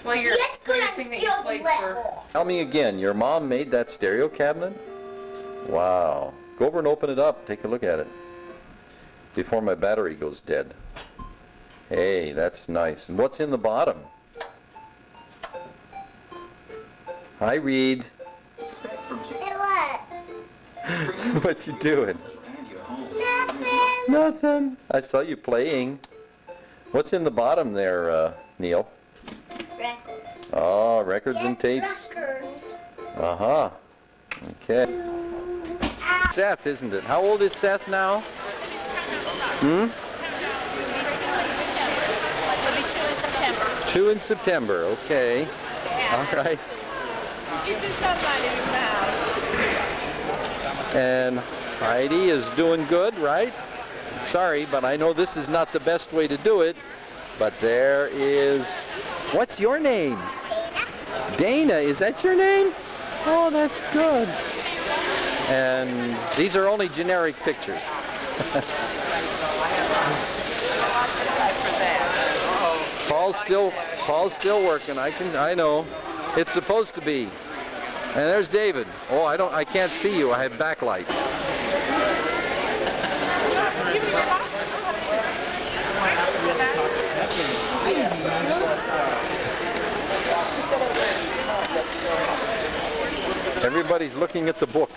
Well, you're
Let's go down
thing that
and
you
steal some
played
Red
for.
Bull.
Tell me again, your mom made that stereo cabinet? Wow. Go over and open it up. Take a look at it. Before my battery goes dead. Hey, that's nice. And what's in the bottom? Hi, Reed.
Hey, what?
What you doing?
Nothing.
Nothing. I saw you playing. What's in the bottom there, Neil?
Records.
Oh, records and tapes.
Records.
Uh-huh. Okay. Seth, isn't it? How old is Seth now? Hmm?
It'll be 2 in September.
2 in September. Okay. All right.
You do somebody in your mouth.
And Heidi is doing good, right? Sorry, but I know this is not the best way to do it. But there is... What's your name? Dana. Is that your name? Oh, that's good. And these are only generic pictures. Paul's still working. I know. It's supposed to be. And there's David. Oh, I can't see you. I have backlight. Everybody's looking at the book.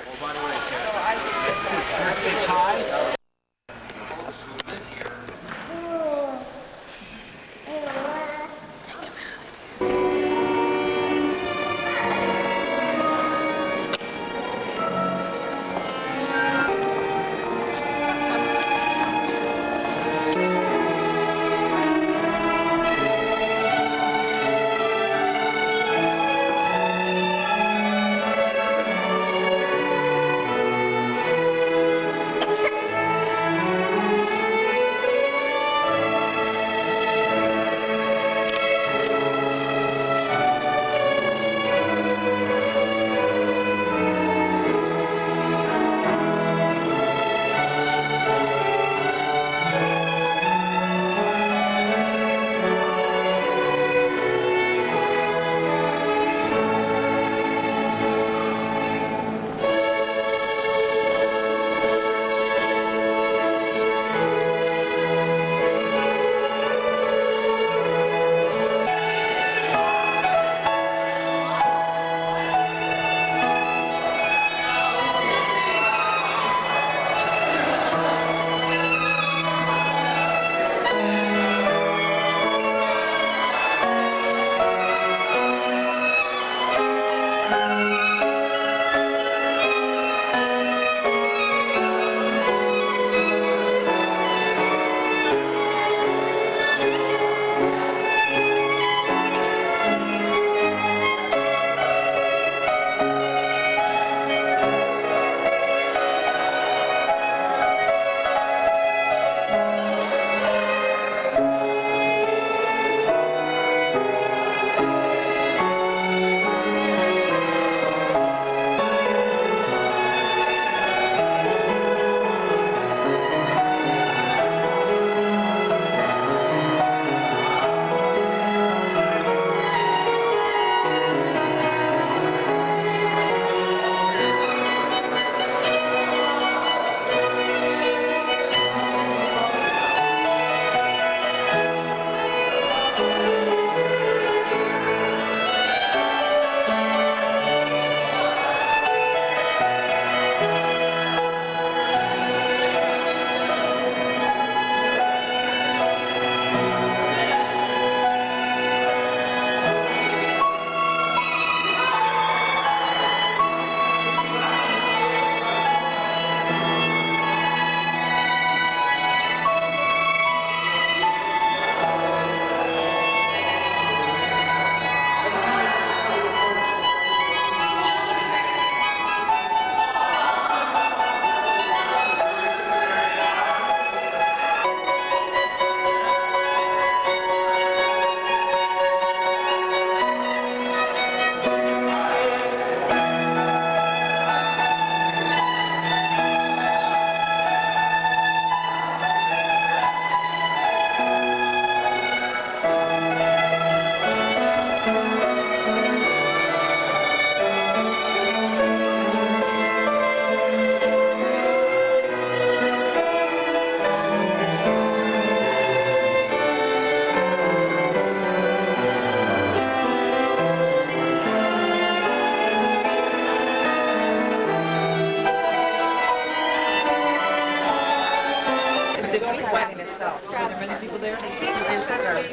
there? Instagram.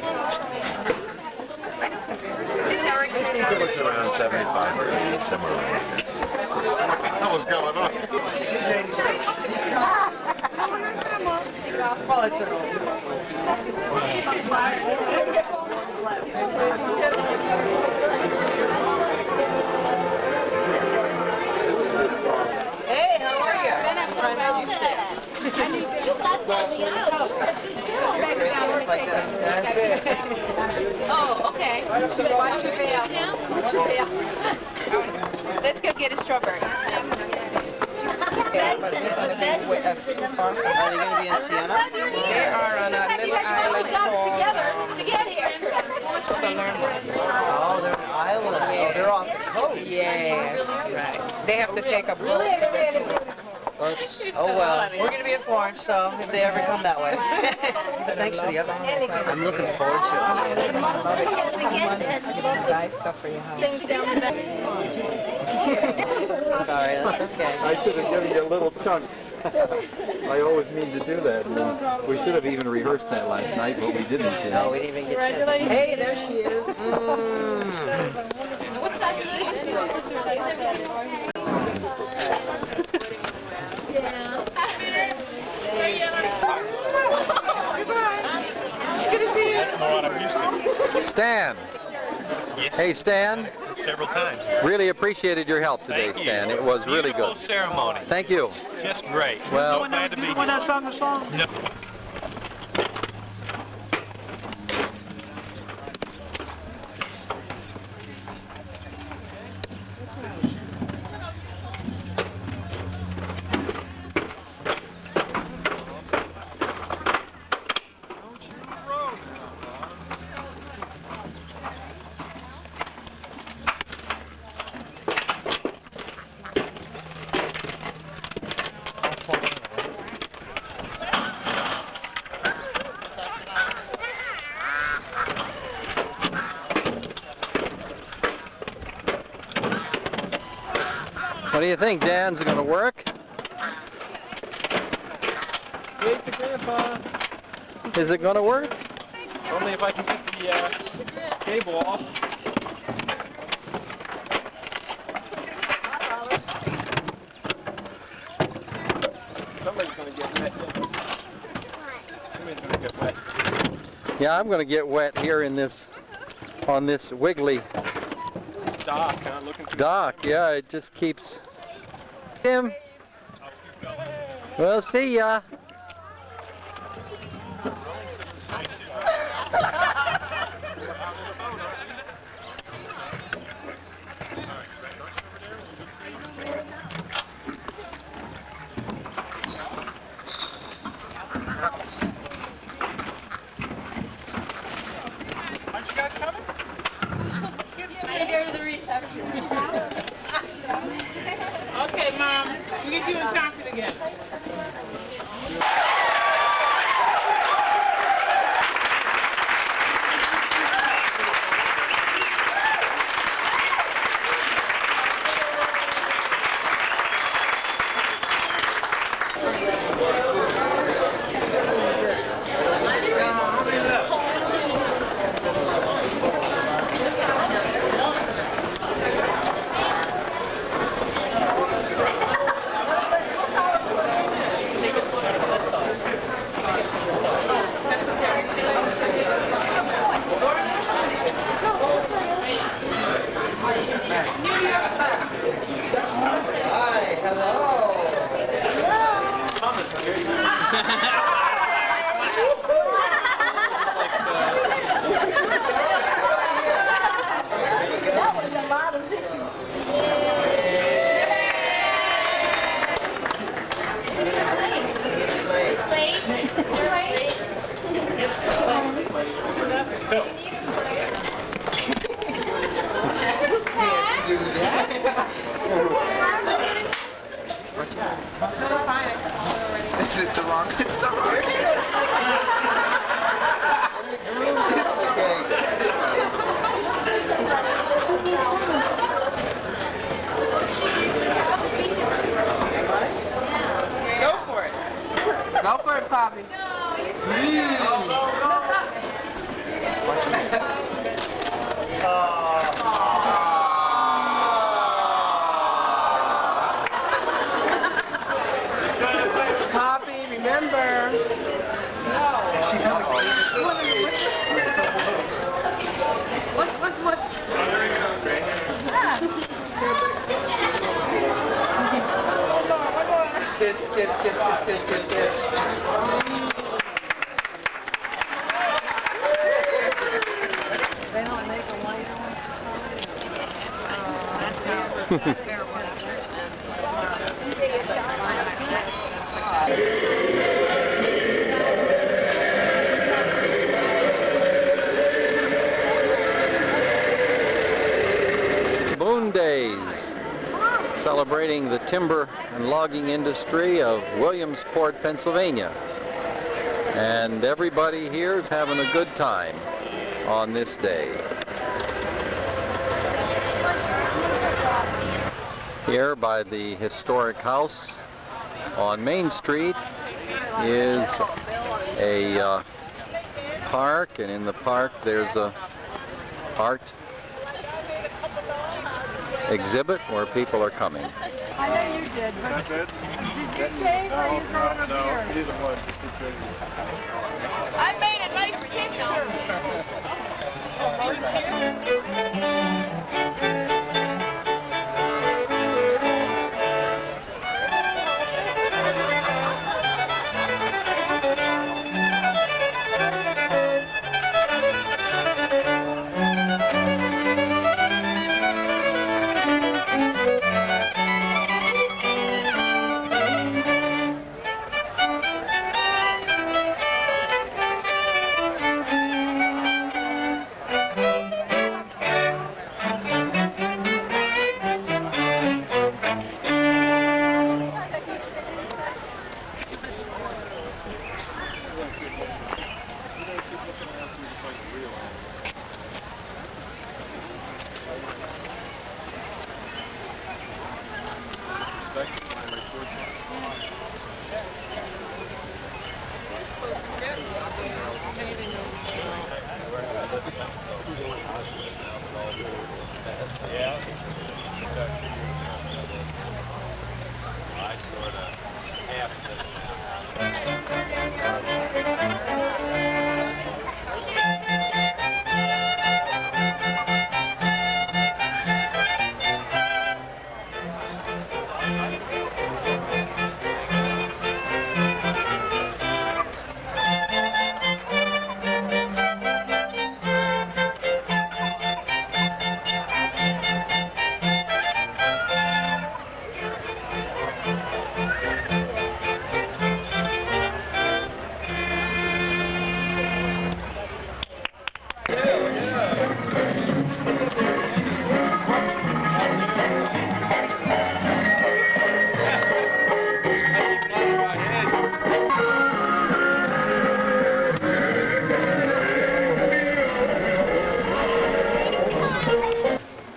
It was around 75 or 80, somewhere around there.
What the hell is going on?
Hey, how are you? What time did you stay? Just like that.
Oh, okay. Watch your bail. Watch your bail. Let's go get a strawberry.
Are they going to be in Siena? They are on a little island
Together
called
to get here.
Salerno. Oh, they're an island. Oh, they're off the coast. Yes, right. They have to take a boat. Oops. Oh well, we're going to be in Florence, so if they ever come that way. Thanks for the update. I'm looking forward to it. Nice stuff for your house. Sorry, that's okay.
I should have given you little chunks. I always need to do that. And we should have even rehearsed that last night, but we didn't. You know?
No, we didn't even get you. Hey, there she is.
What's that?
Stan.
Yes.
Hey, Stan.
Several times.
Really appreciated your help today,
Thank you.
Stan. It was really
Beautiful
good.
ceremony.
Thank you.
Just great.
Well,
so glad to be here.
When I sung the song?
No.
what do you think, Dan? Is it going to work?
Wave to Grandpa.
Is it going to work?
Only if I can get the cable off. Somebody's going to get wet. Somebody's going to get wet.
Yeah, I'm going to get wet here in this, on this wiggly
Dock, huh? Looking through
dock. Yeah, it just keeps. Tim. We'll see ya.
Aren't you guys coming?
Okay, Mom. We get you and Chauncey together.
Is it the wrong? It's the wrong shit. It's okay.
Go for it. Go for it, Poppy.
Go, go, go.
Kiss, kiss, kiss, kiss, kiss, kiss, kiss.
They don't make a lighter one.
Boone Days, celebrating the timber and logging industry of Williamsport, Pennsylvania. And everybody here is having a good time on this day. Here by the historic house on Main Street is a park, and in the park there's a art exhibit where people are coming.
I know you did, but did you shave or are you growing up here?
He doesn't want to.
I made a nice picture.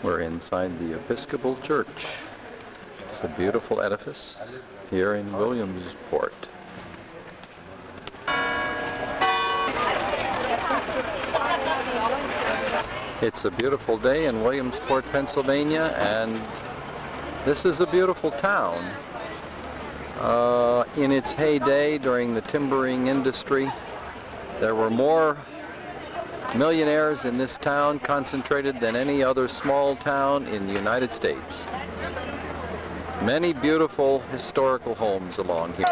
We're inside the Episcopal Church. It's a beautiful edifice here in Williamsport. It's a beautiful day in Williamsport, Pennsylvania, and this is a beautiful town. In its heyday during the timbering industry, there were more millionaires in this town concentrated than any other small town in the United States. Many beautiful historical homes along here.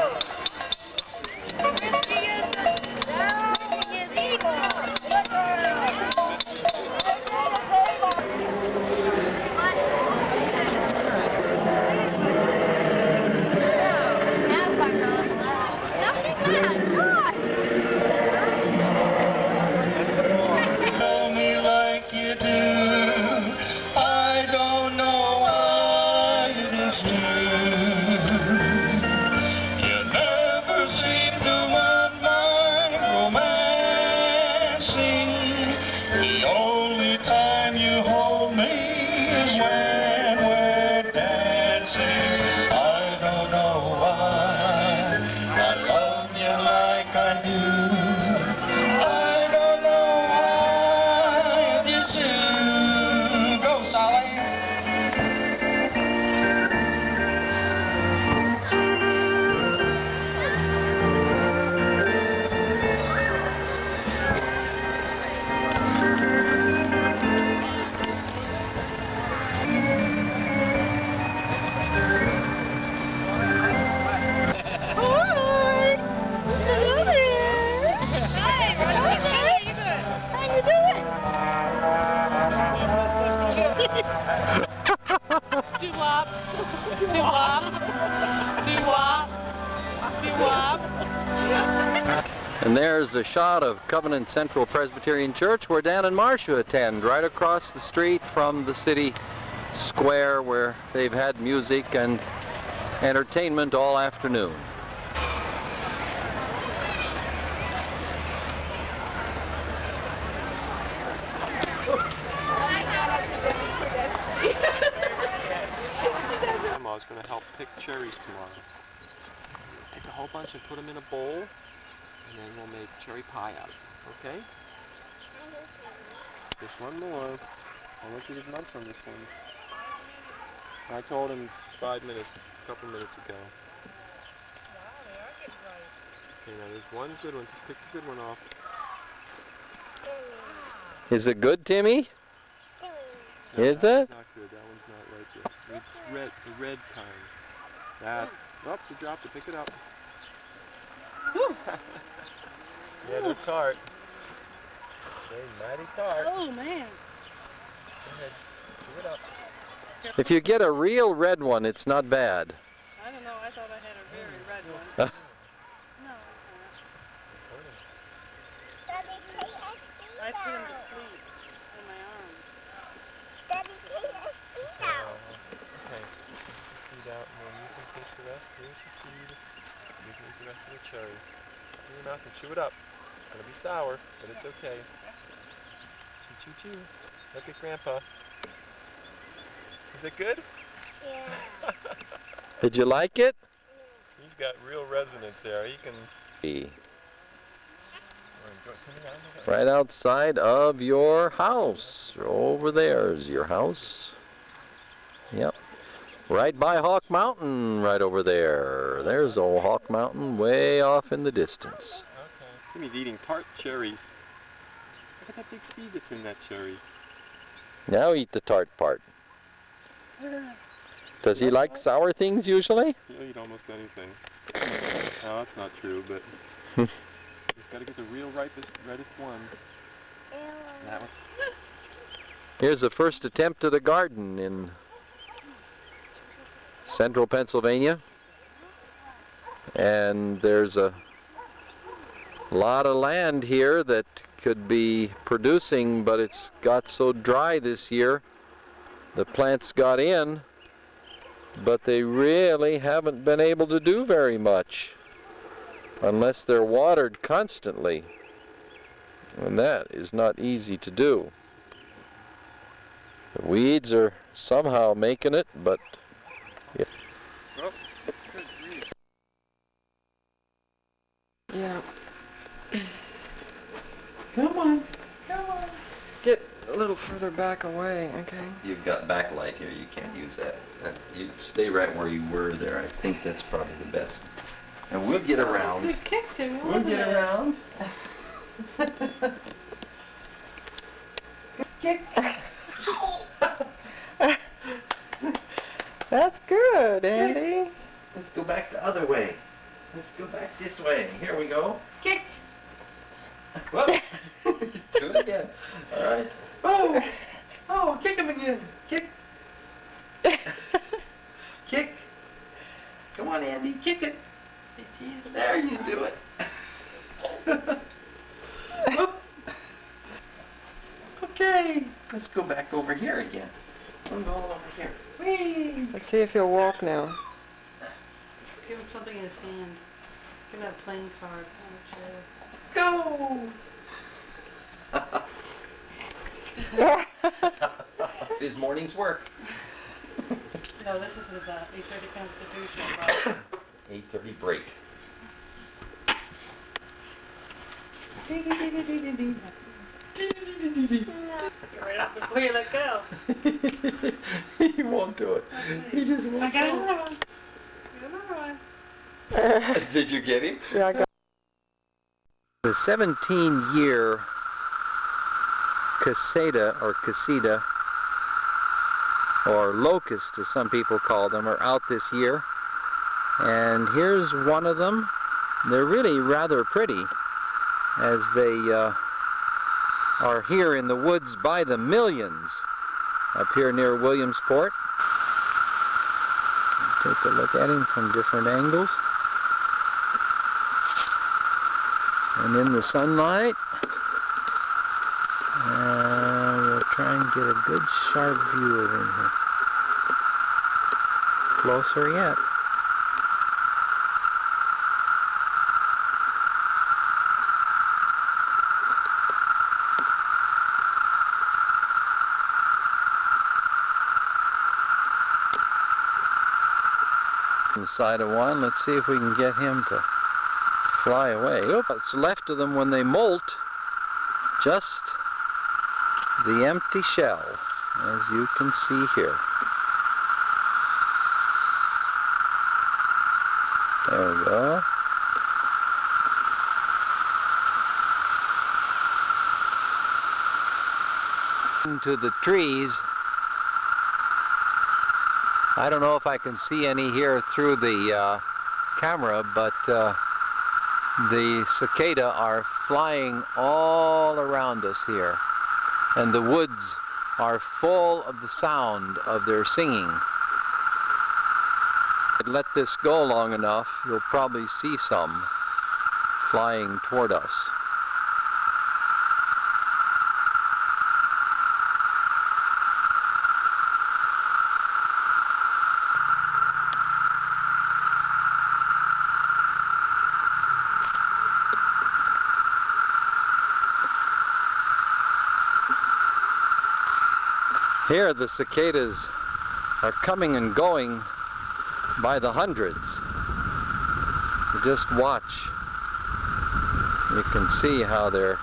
You know
And there's a shot of Covenant Central Presbyterian Church where Dan and Marcia attend, right across the street from the city square where they've had music and entertainment all afternoon.
Grandma's going to help pick cherries tomorrow. Take a whole bunch and put them in a bowl, and then we'll make cherry pie out of them, okay? Just one more. I want you to munch on this one. I told him 5 minutes, a couple minutes ago. Okay, now there's one good one. Just pick the good one off.
Is it good, Timmy?
No,
Is
that
it?
one's not good. That one's not right yet. It's red, the red kind. That's, oh, you dropped it. Pick it up. Yeah, they're tart. They're mighty tart.
Oh, man.
Go ahead. Pick it up.
If you get a real red one, it's not bad.
I don't know. I thought I had a very red one. No. I put him to sleep in my arms.
Daddy, take a seat out.
Okay. Take the seed out, and then you can take the rest. Here's the seed. You can eat the rest of the cherry. Put it in your mouth and chew it up. It's going to be sour, but it's okay. Chew, chew, chew. Look at Grandpa. Is it good?
Yeah.
Did you like it?
He's got real resonance there. He can...
Right outside of your house. Over there's your house. Yep. Right by Hawk Mountain, right over there. There's old Hawk Mountain way off in the distance.
Okay. Timmy's eating tart cherries. Look at that big seed that's in that cherry.
Now eat the tart part. Does he like sour things usually?
He'll eat almost anything. No, that's not true, but he's got to get the real ripest, reddest ones. That one.
Here's the first attempt at a garden in central Pennsylvania. And there's a lot of land here that could be producing, but it's got so dry this year. The plants got in, but they really haven't been able to do very much unless they're watered constantly. And that is not easy to do. The weeds are somehow making it, but yeah.
Oh, good grief.
Yeah.
Come on.
Get a little further back away, okay?
You've got backlight here, you can't use that. You stay right where you were there. I think that's probably the best. And we'll get around.
You kicked him.
We'll get around.
Kick. That's good, Andy.
Let's go back the other way. Let's go back this way. Here we go. Kick. Whoop. Do it again. All right. Oh, oh, kick him again. Kick. Kick. Come on, Andy, kick it. There you do it. Whoop. Okay, let's go back over here again. We'll go over here. Whee!
Let's see if he'll walk now.
Give him something in his hand. Give him a playing card on a chair.
Go! It's his morning's work.
No, this is his 8:30 constitutional.
8:30 break.
Right up before you let go.
He won't do it. He just won't.
I got another one.
Did you get him?
Yeah, I got.
The 17-year caseta or locust as some people call them are out this year, and here's one of them. They're really rather pretty as they are here in the woods by the millions up here near Williamsport. Take a look at him from different angles. and in the sunlight. We'll try and get a good sharp view of him here. Closer yet. On the side of one, let's see if we can get him to fly away. Oop, what's left of them when they molt, just the empty shell, as you can see here. There we go. Into the trees. I don't know if I can see any here through the camera, but the cicada are flying all around us here, and the woods are full of the sound of their singing. Let this go long enough, you'll probably see some flying toward us. Here the cicadas are coming and going by the hundreds. You just watch. You can see how they're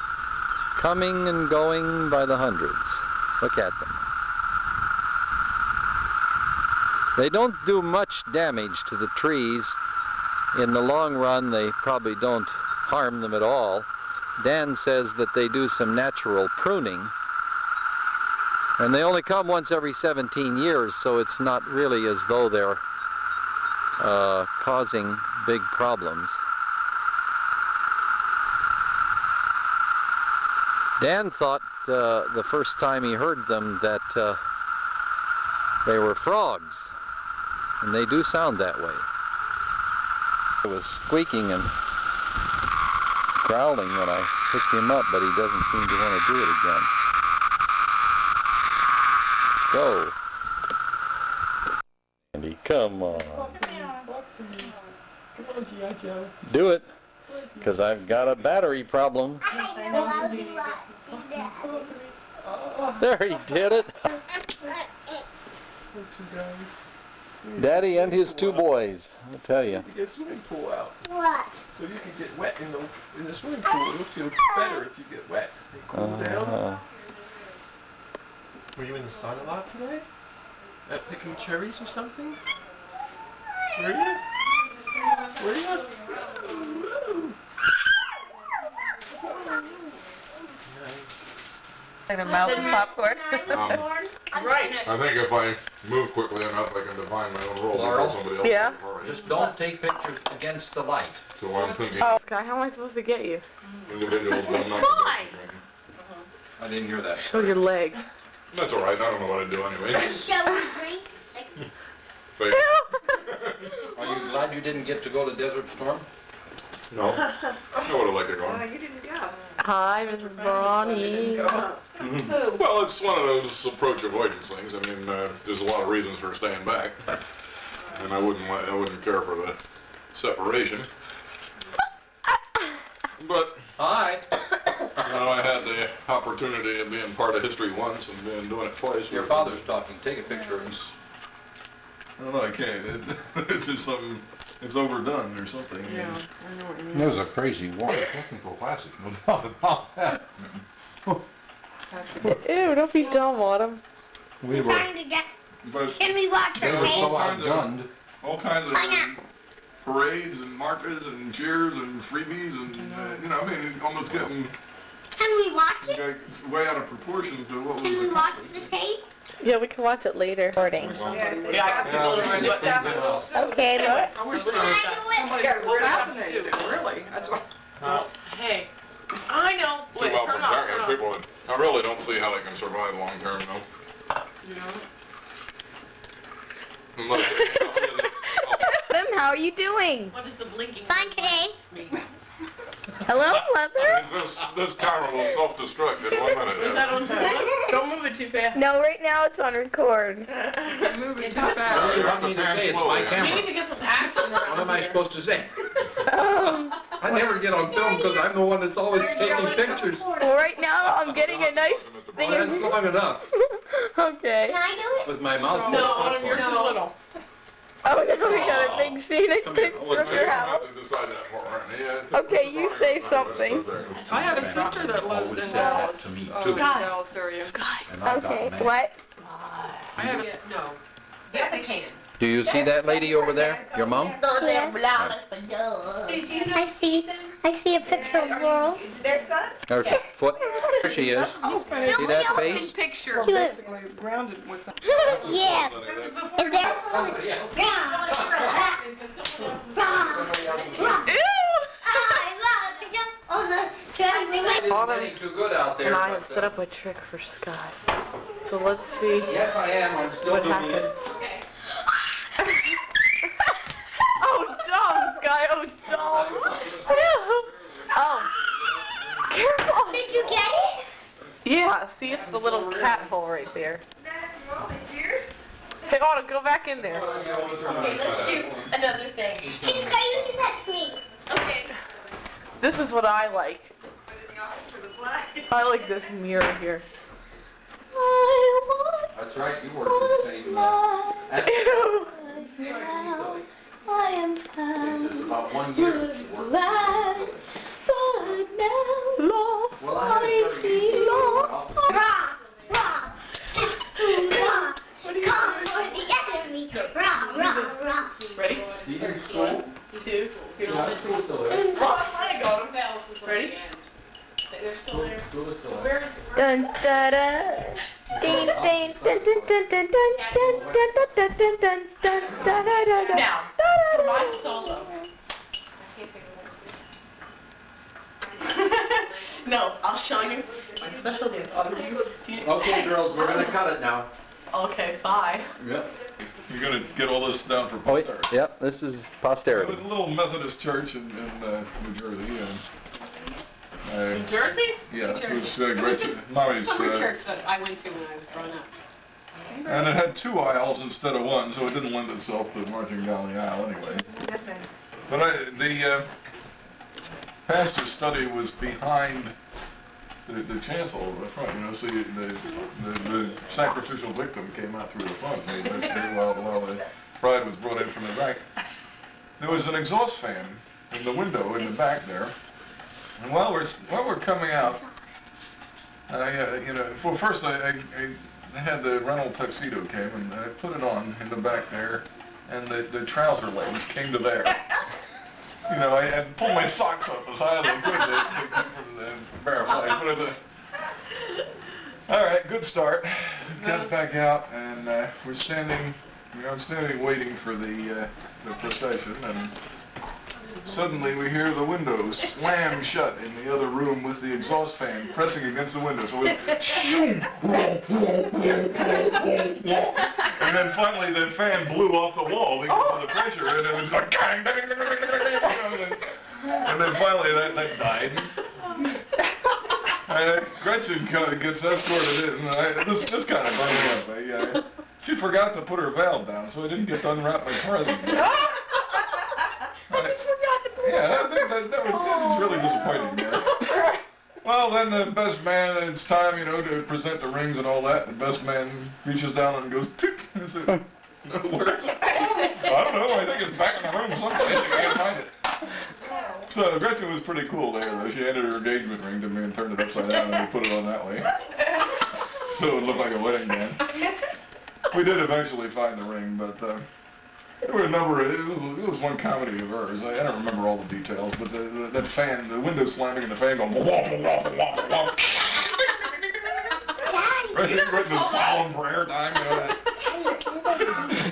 coming and going by the hundreds. Look at them. They don't do much damage to the trees. In the long run, they probably don't harm them at all. Dan says that they do some natural pruning. And they only come once every 17 years, so it's not really as though they're causing big problems. Dan thought the first time he heard them that they were frogs, and they do sound that way. It was squeaking and growling when I picked him up, but he doesn't seem to want to do it again. Go. Andy, come on.
Come on, G.I. Joe.
Do it, because I've got a battery problem. There, he did it. Daddy and his two boys, I'll tell you.
To get a swimming pool out.
What?
So you can get wet in the swimming pool. It'll feel better if you get wet. And cool down. Were you in the sun a lot today? Picking cherries or something? Were you? Were you?
Like a mouth of popcorn.
Right.
I think if I move quickly enough, I can define my own role
Laurel?
before somebody else
Yeah.
does it.
Just don't take pictures against the light.
So I'm thinking
Oh, Sky, how am I supposed to get you?
individuals don't knock
Why?
I didn't hear that.
Show your legs.
That's all right. I don't know what I do anyway.
Shall we drink?
But,
Are you glad you didn't get to go to Desert Storm?
no, I would have liked to go.
You didn't go.
Hi, Mrs. Bonnie.
Well, it's one of those approach avoidance things. I mean, there's a lot of reasons for staying back, and I wouldn't care for the separation. But
Hi.
you know, I had the opportunity of being part of history once and doing it twice.
Your father's talking. Take a picture of him.
I don't know. I can't. It's just something. It's overdone or something.
Yeah, I know what you mean.
That was a crazy water technical classic. No doubt about that.
Ew, don't be dumb, Autumn.
We were.
Trying to get.
But
Can we watch
they
her
were
tape?
so outgunned. All kinds of
Why not?
parades and marches and cheers and freebies and you know, I mean, it almost getting
Can we watch it?
way out of proportion to what
Can we
was.
watch the tape?
Yeah, we can watch it later. Recording.
Yeah, I got to go to my list.
Okay, look.
I wish they
I
got assassinated. Really? That's why.
Hey, I know.
Too well prepared. People that, I really don't see how they can survive long term though.
You know?
Unless, you know,
Tim, how are you doing?
Fine today.
Hello, Mother?
This camera will self-destruct in 1 minute.
Is that on time? Don't move it too fast.
No, right now it's on record.
Move it too
What do
fast.
you want me to say? It's my
We need
camera.
to get some action around
What am I
here.
supposed to say? I never get on film because I'm the one that's always taking pictures.
Well, right now I'm getting a nice thing.
Well, that's long enough.
Okay.
Can I do it?
With my mouth full
No,
of
Autumn, you're
popcorn.
too little.
Oh, no, we got a big scenic
Come here,
picture
hold
of
it.
your
You don't
house.
have to decide that part, right? Yeah, it's-
Okay, you say something.
I have a sister that lives in Dallas.
Dallas area.
Okay, what?
I have no.
Do you see that lady over there? Your mom?
Yes. I see a picture of Laurel.
There's her foot. There she is. See that face?
Picture.
She was,
Basically grounded with that.
yeah. And there's I love to jump on the trampoline.
It's getting too good out there.
And I
but,
have set up a trick for Sky. So let's see
Yes, I am. I'm still
what
doing
happened.
it.
Oh, dumb, Sky. Oh, dumb. Oh. Careful.
Did you get it?
Yeah, see, it's the little cat hole right there. Hey, Autumn, go back in there.
Okay, let's do another thing.
Hey, Sky, you do that to me.
Okay.
This is what I like. I like this mirror here.
That's right. You work in the same.
Ew.
I am found.
This is about 1 year.
Blind, but now
Well, I had a very
rock, rock, rock. Come for the enemy. Rock, rock, rock.
Ready?
Do you do school?
2, 2.
Yeah, school still is.
Ready?
School is still is.
Dun da da. Ding ding dun dun dun dun dun dun dun dun dun dun dun da da da.
Now, for my solo. No, I'll show you my special dance. Autumn, do you
Okay, girls, we're gonna cut it now.
Okay, bye.
Yep. You're gonna get all this down for
Oh, wait.
posterity.
Yep, this is
It
posterity.
was a little Methodist church in New Jersey, and
New Jersey?
yeah,
New
it
Jersey.
was great. Mommy's,
Summer church that I went to when I was growing up.
and it had 2 aisles instead of 1, so it didn't lend itself to marching down the aisle anyway. But the pastor's study was behind the chancel in the front, you know, so the sacrificial victim came out through the front, made mystery while the bride was brought in from the back. There was an exhaust fan in the window in the back there, and while we're coming out, you know, well, first I had the rental tuxedo came and I put it on in the back there, and the trouser legs came to there. You know, I had pulled my socks up as high as I could to keep from the barefoot. All right, good start. Got back out, and we're standing. You know, I'm standing waiting for the procession, and suddenly we hear the window slam shut in the other room with the exhaust fan pressing against the window. So it and then finally the fan blew off the wall because of the pressure, and it was going bang, bang, bang, bang, bang, bang, and then finally that died. Gretchen kind of gets escorted in, and this kind of burned me up. She forgot to put her valve down, so I didn't get to unwrap my present. Yeah, that was really disappointing. Yeah. Well, then the best man, it's time, you know, to present the rings and all that. The best man reaches down and goes, tick. I said, where's it? I don't know, I think it's back in the room someplace. I can't find it. So Gretchen was pretty cool there, though. She handed her engagement ring to me and turned it upside down, and we put it on that way. So it looked like a wedding band. We did eventually find the ring, but there were a number of, it was one comedy of hers. I don't remember all the details, but that fan, the window slamming and the fan going, right in the solemn prayer time, you know that.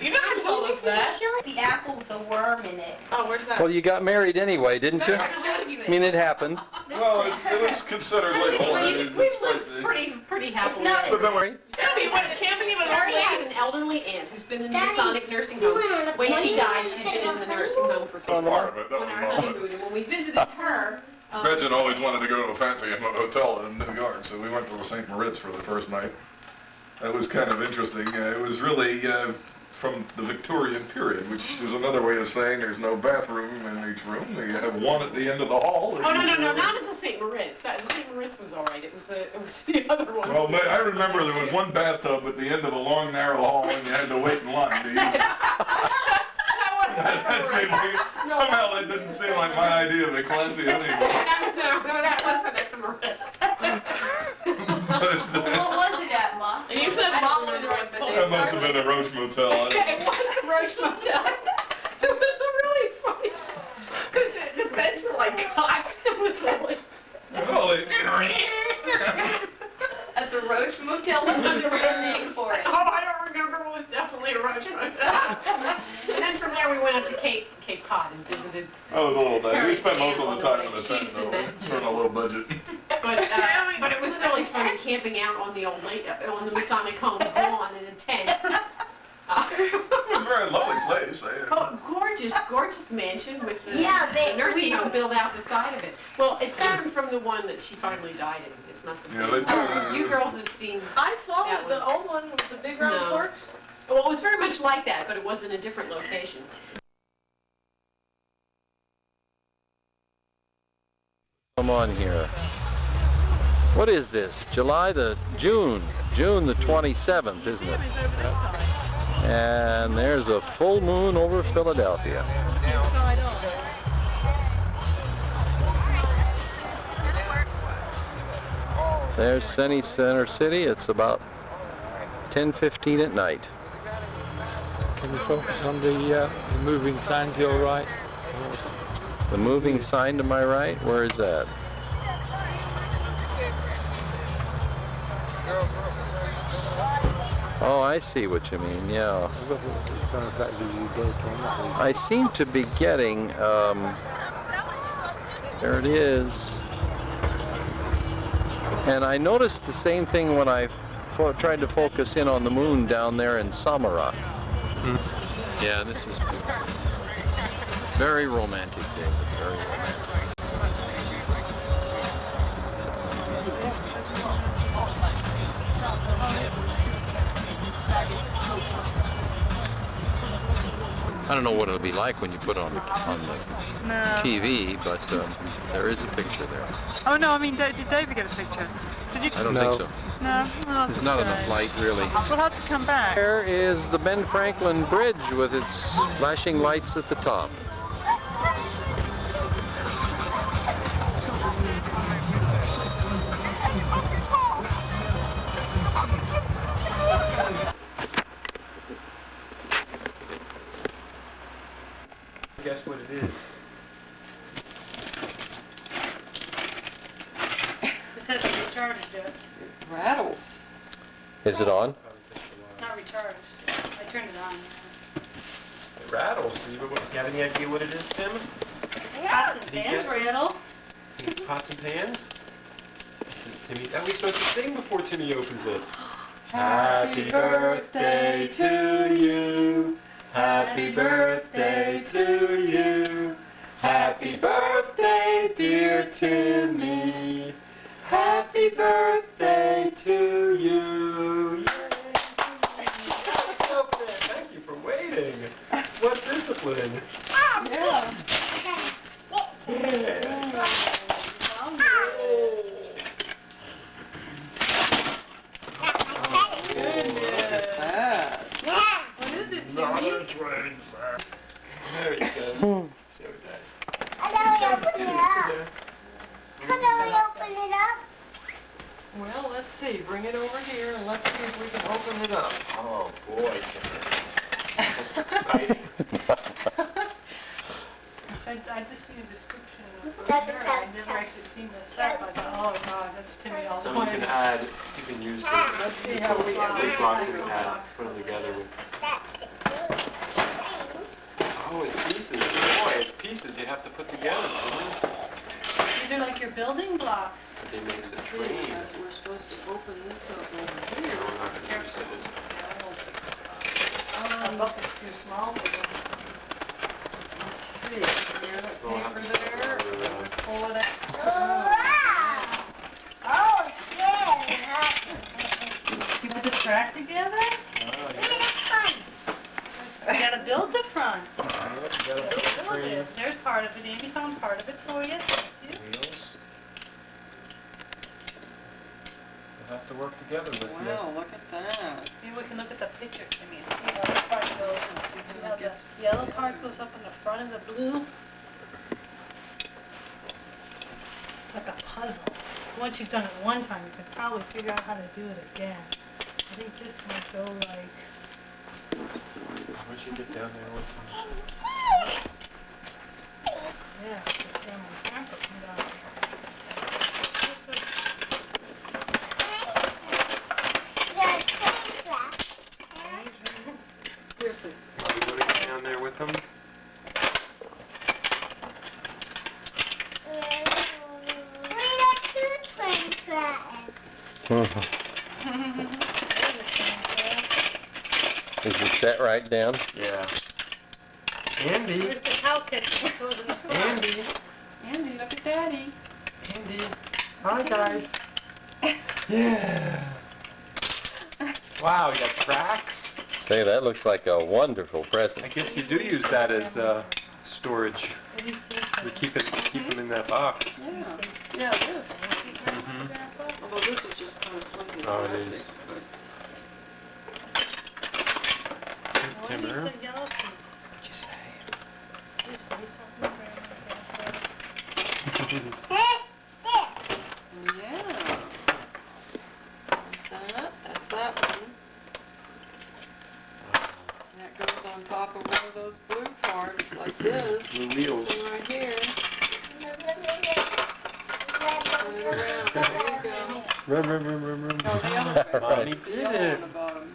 You never told us that.
The apple with a worm in it.
Oh, where's that?
Well, you got married anyway, didn't you?
I showed you it.
I mean, it happened.
Well, it was considered late.
We've lived pretty happily.
It's not
But don't worry.
Yeah, we went camping with an old lady and an elderly aunt who's been in the Masonic nursing home. When she died, she'd been in the nursing home for 50
That was part of it. That
on
was
our
part of it.
honeymoon. And when we visited her,
Gretchen always wanted to go to a fancy hotel in New York, so we went to the St. Moritz for the first night. That was kind of interesting. It was really from the Victorian period, which is another way of saying there's no bathroom in each room. You have one at the end of the hall.
Oh, no, not at the St. Moritz. The St. Moritz was all right. It was the other one.
Well, I remember there was one bathtub at the end of a long, narrow hall, and you had to wait in line to use it. Somehow that didn't seem like my idea of a classy honeymoon.
No, that wasn't at the Moritz.
What was it at, Ma?
And you said Mom wanted to write the name.
That must have been a Roach Motel.
It was the Roach Motel. It was really funny. Because the beds were like cots. It was really...
Well,
At the Roach Motel? What was the real name for it?
Oh, I don't remember. It was definitely a Roach Motel. And then from there we went up to Cape Cod and visited.
Oh, the little bit. We spent most of the time in the
Chiefs
tent,
in
though.
Massachusetts.
On a low budget.
But it was really funny camping out on the on the Masonic Homes lawn in a tent.
It was a very lovely place.
Gorgeous mansion with the,
Yeah,
the nursing home built out the side of it. Well, it's different from the one that she finally died in. It's not the same.
Yeah,
You girls have seen.
I saw
that
the
one.
old one with the big round
No.
porch.
Well, it was very much like that, but it was in a different location.
Come on here. What is this? June the 27th, isn't it? And there's a full moon over Philadelphia. There's sunny Center City. It's about 10:15 at night.
Can you focus on the moving sign to your right?
The moving sign to my right, where is that? Oh, I see what you mean, yeah. I seem to be getting, there it is. And I noticed the same thing when I tried to focus in on the moon down there in Samara. Yeah, this is very romantic, David, very romantic. I don't know what it'll be like when you put it on the TV, but there is a picture there.
Oh no, I mean, did David get a picture? Did you?
I don't think so.
No? Well,
There's not enough light, really.
we'll have to come back.
There is the Ben Franklin Bridge with its flashing lights at the top.
Guess what it is?
This hasn't recharged yet.
It rattles.
Is it on?
It's not recharged. I turned it on.
It rattles. You have any idea what it is, Tim?
Pots and
Any
pans
guesses?
rattle.
Pots and pans? This is Timmy. Are we supposed to sing before Timmy opens it?
Happy birthday to you. Happy birthday to you. Happy birthday, dear Timmy. Happy birthday to you.
Thank you for waiting. What discipline?
Yeah.
What is it, Timmy?
There you go. Show that.
How do we open it up? How do we open it up?
Well, let's see. Bring it over here and let's see if we can open it up.
Oh boy, that's exciting.
I just seen a description of it.
Tap,
I've
tap,
never
tap.
actually seen the stuff. I thought, oh God, that's Timmy all the
So
way.
you can use this.
Let's see how we
Big blocks you can add, put them together with. Oh, it's pieces. Boy, it's pieces you have to put together.
These are like your building blocks.
It makes a
See,
train.
we're supposed to open this up over
No,
here.
we're not going to use it.
The bucket's too small for them.
Let's see. Here's that
We'll have
paper
to start
there.
over,
Pull it out.
track together? You gotta build the front. Build it. There's part of it. Amy found part of it for you. Thank you.
Wheels. We'll have to work together with you.
Wow, look at that.
Maybe we can look at the picture, Jimmy, and see how the part goes. And see how the yellow part goes up in the front of the blue. It's like a puzzle. Once you've done it one time, you can probably figure out how to do it again. I think this might go like...
Once you get down there with them.
Yeah, the camera and camper come down. Just a-
Seriously.
Are you going to get down there with them?
Is it set right down?
Yeah. Andy.
Where's the cow catcher that goes in the front?
Andy.
Andy, look at Daddy.
Andy. Hi, guys. Yeah. Wow, you got tracks?
Say, that looks like a wonderful present.
I guess you do use that as storage.
Have you seen
You keep them in that box.
Yeah. Yeah, it is. Although this is just kind of flimsy
Oh, it
plastic.
is.
But
Timber.
What did yellow piece?
What'd you say?
Did you say something?
yeah. There's that. That's that one. That goes on top of one of those blue parts like this.
Blue wheels.
This one right here. Turn it around. There you go.
Rum.
No, the other way.
Mommy did
Yellow
it.
on the bottom.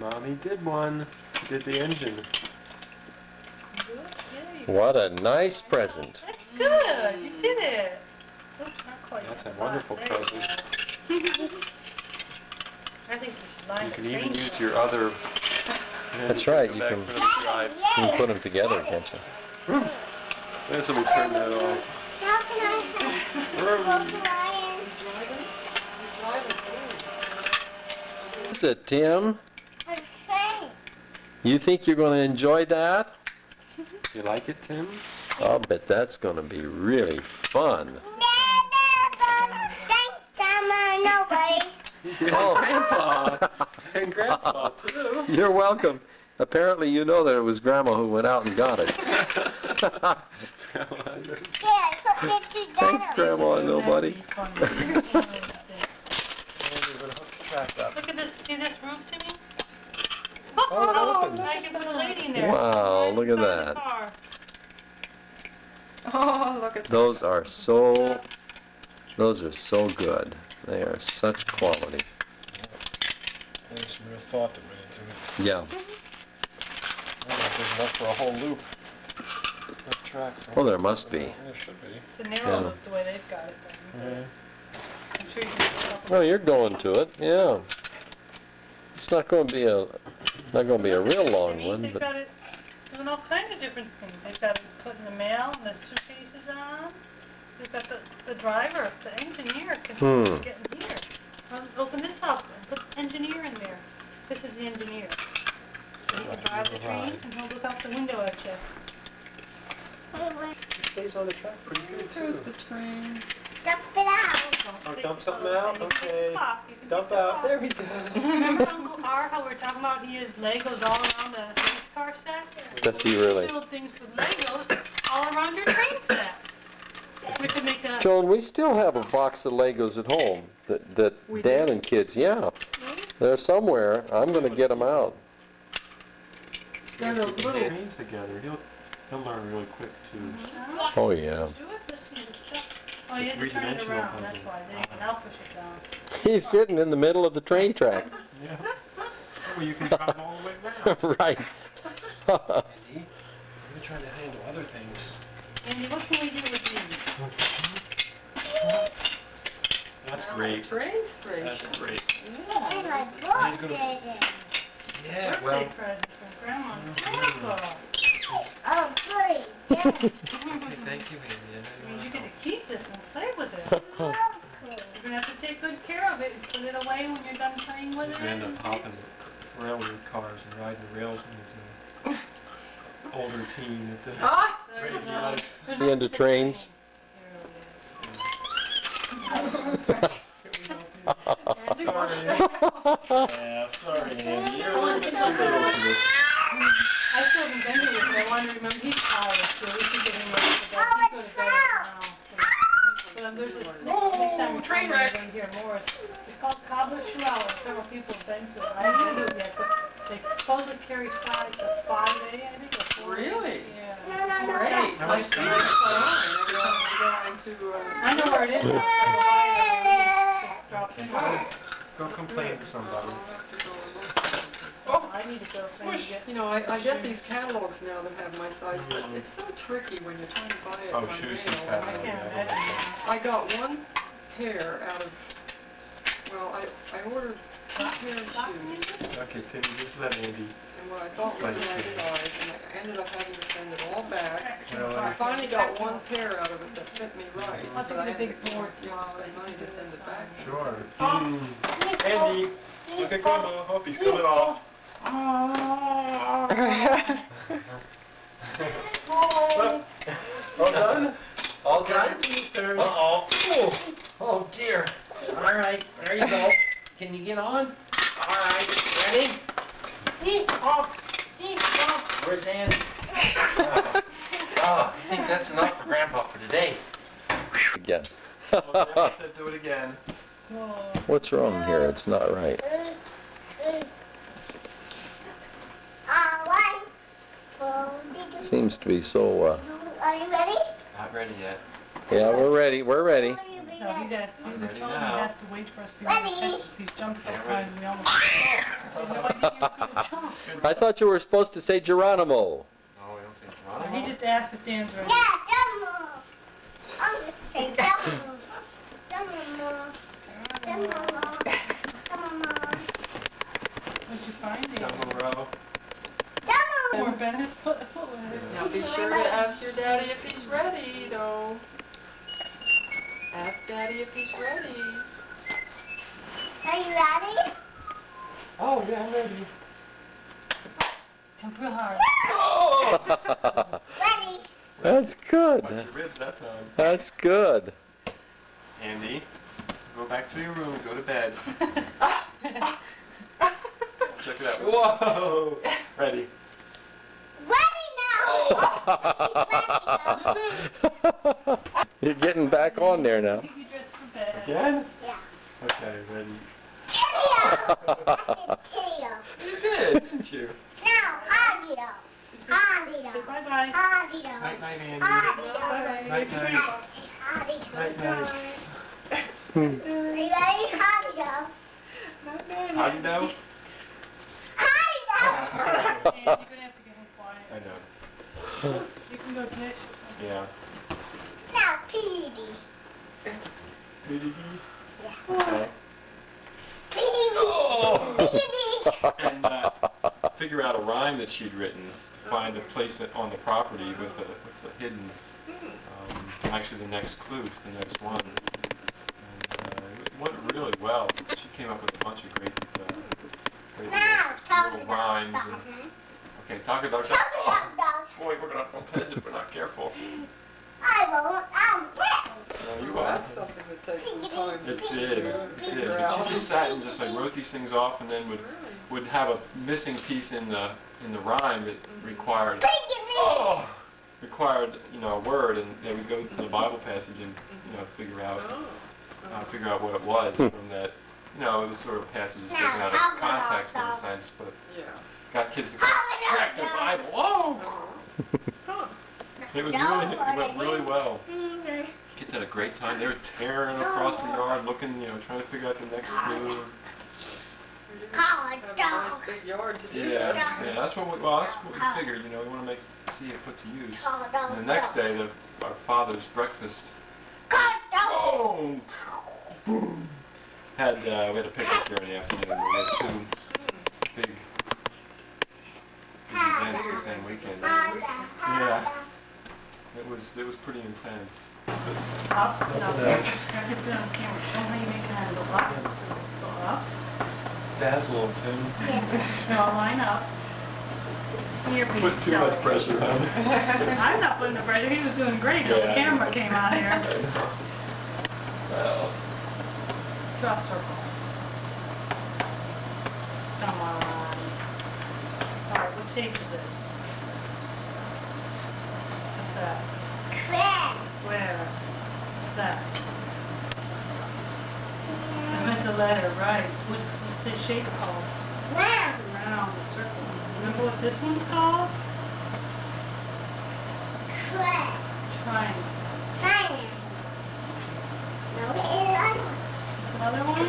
Mommy did one. She did the engine.
What a nice present.
That's good. You did it. Oops, not quite.
That's a wonderful
There you
present.
go. I think you should line
You
the
can even
train
use
up.
your other.
That's right, you
back
can-
for the drive.
You can put them together, can't you?
This will turn that off.
What is it, Tim? You think you're going to enjoy that?
You like it, Tim?
I'll bet that's going to be really fun.
Oh, Grandpa! And Grandpa, too.
You're welcome. Apparently you know that it was Grandma who went out and got it. Thanks, Grandma and nobody.
Look at this. See this roof, Timmy?
Oh, it opens.
I can put a lady in there.
Wow, look at
Inside the
that.
car.
Oh, look at that.
Those are so good. They are such quality.
There's some real thought that went into it.
Yeah.
I don't know if there's enough for a whole loop. Enough track for
Well, there must be.
There should be.
It's a narrow
Yeah.
loop the way they've got it. Then.
Yeah.
I'm sure you can get a couple.
Oh, you're going to it, yeah. It's not going to be a real long one,
They've
but
got it doing all kinds of different things. They've got it putting the mail and the suitcases on. They've got the driver, the engineer can get in here. Open this up and put the engineer in there. This is the engineer. So he can drive the train and he'll look out the window at you.
It stays on the track pretty good,
There's
too.
the train.
Oh, dump something out? Okay. Dump out. There we go.
Remember Uncle R, how we were talking about he has Legos all around the race car set?
does he really?
Build things with Legos all around your train set. We could make a...
Joan, we still have a box of Legos at home that Dan and kids, yeah. They're somewhere. I'm going to get them out.
They're the
Keep the
little...
trains together. He'll learn really quick, too.
Oh, yeah.
Do it? Let's see the stuff. Oh, you have to turn it
Three-dimensional
around, that's
puzzle.
why. There you go, now push it down.
He's sitting in the middle of the train track.
Yeah. Well, you can drive all the way around.
Right.
Andy, I'm going to try to handle other things.
Andy, what can we do with these?
That's great.
Train station.
That's great.
Yeah.
Yeah,
Birthday
well,
present from Grandma and Grandpa.
Oh, good.
thank you, Andy.
I mean, you get to keep this and play with it.
Okay.
gonna have to take good care of it and put it away when you're done playing with
You
it.
end up hopping railroad cars and riding the rails when he's an older teen at the
There you
radio
go.
lights.
There's
The end
just
of
the
trains.
Yeah, sorry, Andy. You're a little bit too little for this.
I still haven't been here, but I want to remember he's tired, so we should get him ready for bed. He's going to bed now. But there's this, next time we train wreck. We're going to hear more. It's called Cobbler Shoe Hour. Several people have been to it. I haven't been to it yet, but they supposedly carry sides of 5A, I think, or 4A.
Really?
Yeah.
Great. I see it online every time we go into,
I know where it is. I go by it every week. Drop it off.
Go complain to somebody.
I need to go and get.
You know, I get these catalogs now that have my size, but it's so tricky when you're trying to buy it
Oh,
by
shoes
mail.
and catalog.
I can't imagine that.
I got one pair out of, well, I ordered 2 pairs of shoes,
Okay, Timmy, just let Andy.
and what I thought was the right size, and I ended up having to send it all back.
Well,
I finally got one pair out of it that fit me right,
I'll have to
but I
get a
had
big board
to spend money to send it back.
Sure. Andy, look at Grandma. Hope he's coming off. All done? All done? Please turn.
Uh-oh. Oh dear. All right, there you go. Can you get on? All right, ready? Where's Andy? Oh, I think that's enough for Grandpa for today.
Again.
I said do it again.
What's wrong here? It's not right. Seems to be so,
Are you ready?
Not ready yet.
yeah, we're ready, we're ready.
No, he's asked, he's
ready
told me he
now.
has to wait for us to be able to catch it. He's jumped a couple times and we almost. I had no idea you were gonna jump.
I thought you were supposed to say Geronimo.
No, we don't say Geronimo.
He just asked if Dan's ready.
Yeah, Dumbo. I'm gonna say Dumbo. Dumbo. Dumbo. Dumbo.
What'd you find, Dan?
Dumbo.
Poor Ben has put a foot with it.
Now be sure to ask your daddy if he's ready, though. Ask daddy if he's ready.
Are you ready?
Oh, yeah, I'm ready.
Jump real hard.
Ready.
That's good.
Watch your ribs that time.
That's good.
Andy, go back to your room. Go to bed. Check it out. Whoa! Ready.
Ready now.
You're getting back on there now.
I think you dressed for bed.
Again?
Yeah.
Okay, ready.
I said Teo.
You did, didn't you?
Now, Hagito.
Say
Hagito.
bye-bye.
Hagito.
Night, night, Andy.
Hagito.
Night, night.
Hagito.
Night, night.
Are you ready? Hagito.
How do you know?
Hagito.
Dan, you're gonna have to get him quiet.
I know.
You can go pitch.
Yeah.
Now, Petey.
Okay.
Petey.
And figure out a rhyme that she'd written to find a place on the property with a hidden. Actually, the next clue to the next one. And it went really well. She came up with a bunch of great
Now, talk
little
about
rhymes.
dog.
And, okay, talk about
Talk about dog.
Boy, we're gonna bump heads if we're not careful.
I won't.
No, you
Well,
are.
that's something that takes some time.
It did. But she just sat and just like wrote these things off, and then would have a missing piece in the rhyme that required a word, and they would go to the Bible passage and figure out what it was from that. It was sort of passages taken out of context in a sense, but
Yeah.
got kids to crack their Bible. Oh! It went really well. Kids had a great time. They were tearing across the yard, looking, trying to figure out the next clue.
Call a
Have a nice
dog.
big yard to do
Yeah,
that.
that's what we figured. We want to see it put to use.
Call a dog.
And the next day, our father's breakfast.
Call a dog.
Boom! We had a picnic here in the afternoon. We had two big events the same weekend. Yeah.
It was pretty intense.
Up, no. Practice it on camera. Show how you make your hand go up. Go up.
Dazzle him, Tim.
Now line up. Here, please.
Put too much pressure on him.
I'm not putting the pressure. He was doing great till the
Yeah.
camera came out here. Draw a circle. Come on. Alright, what shape is this? What's that? Square. What's that? It's a letter, right. What's this shape called? Round, a circle. Remember what this one's called? Triangle. What's another one?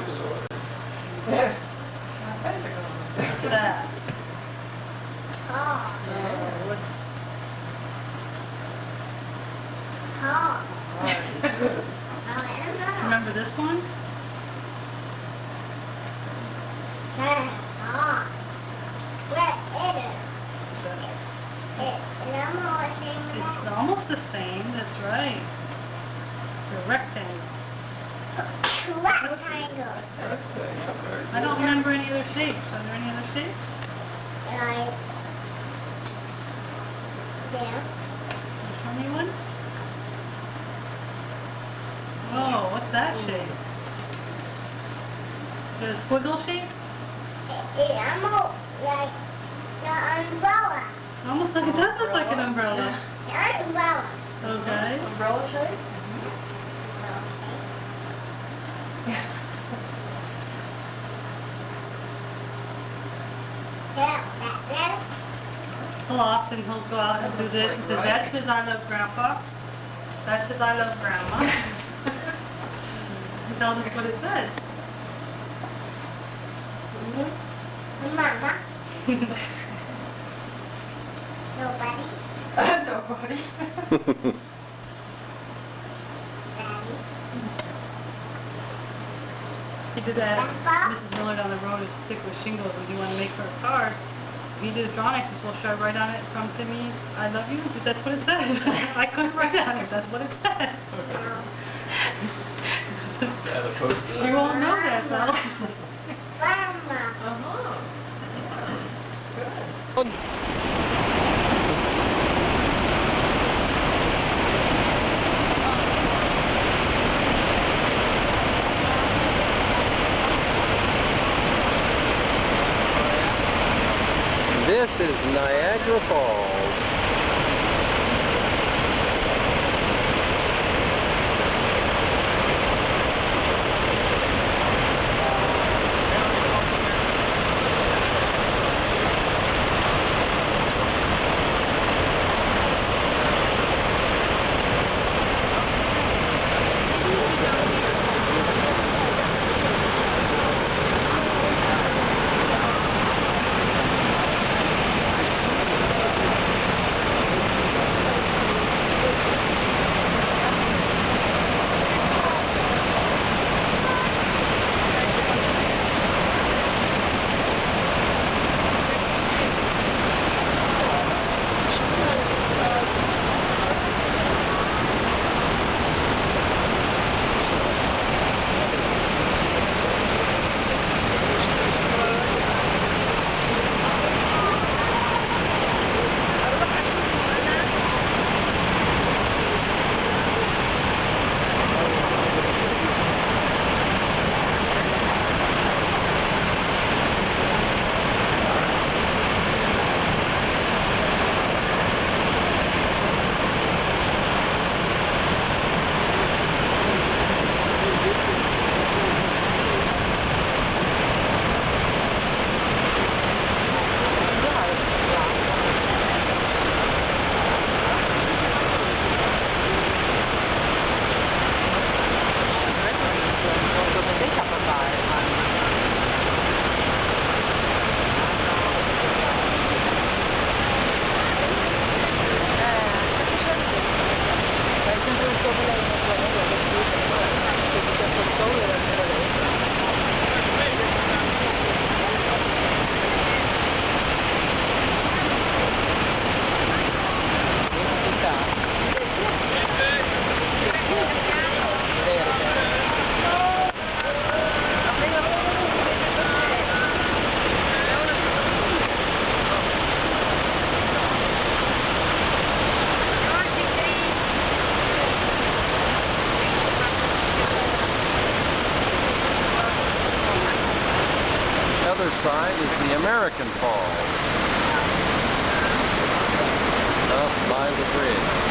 What's that? What's... Remember this one? It's almost the same, that's right. It's a rectangle. I don't remember any other shapes. Are there any other shapes? Show me one. Oh, what's that shape? Is it a squiggle shape? Almost like it does look like an umbrella. Okay.
Umbrella shape?
He'll often he'll go out and do this and says, that says I love Grandpa. That says I love Grandma. He tells us what it says.
Mama. Nobody.
Nobody.
He did that. Mrs. Miller down the road is sick with shingles and he wanted to make her a card. He did his drawing. I says, well, should I write on it from Timmy, I love you? Because that's what it says. I couldn't write on it. That's what it said. She won't know that, though.
This is Niagara Falls. other side is the American Falls, up by the bridge.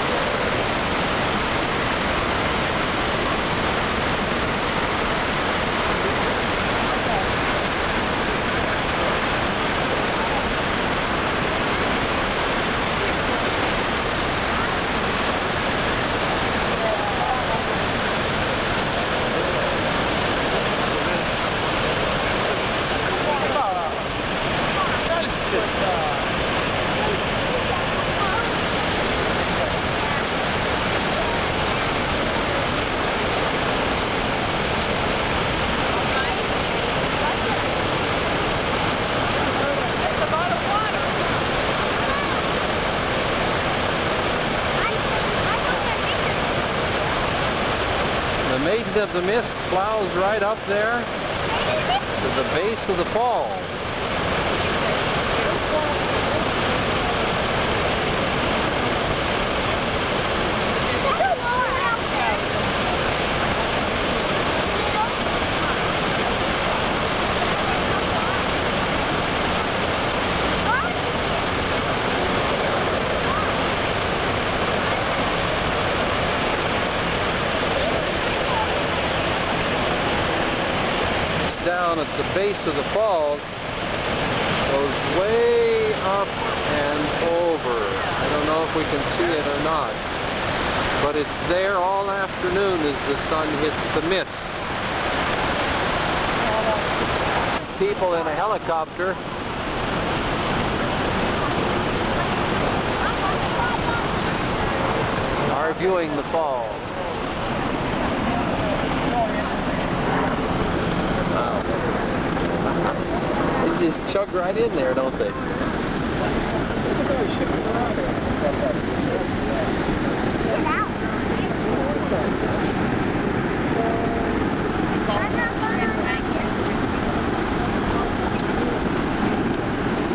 The Maiden of the Mist plows right up there to the base of the falls. Down at the base of the falls goes way up and over. I don't know if we can see it or not, but it's there all afternoon as the sun hits the mist. People in a helicopter are viewing the falls. They just chug right in there, don't they?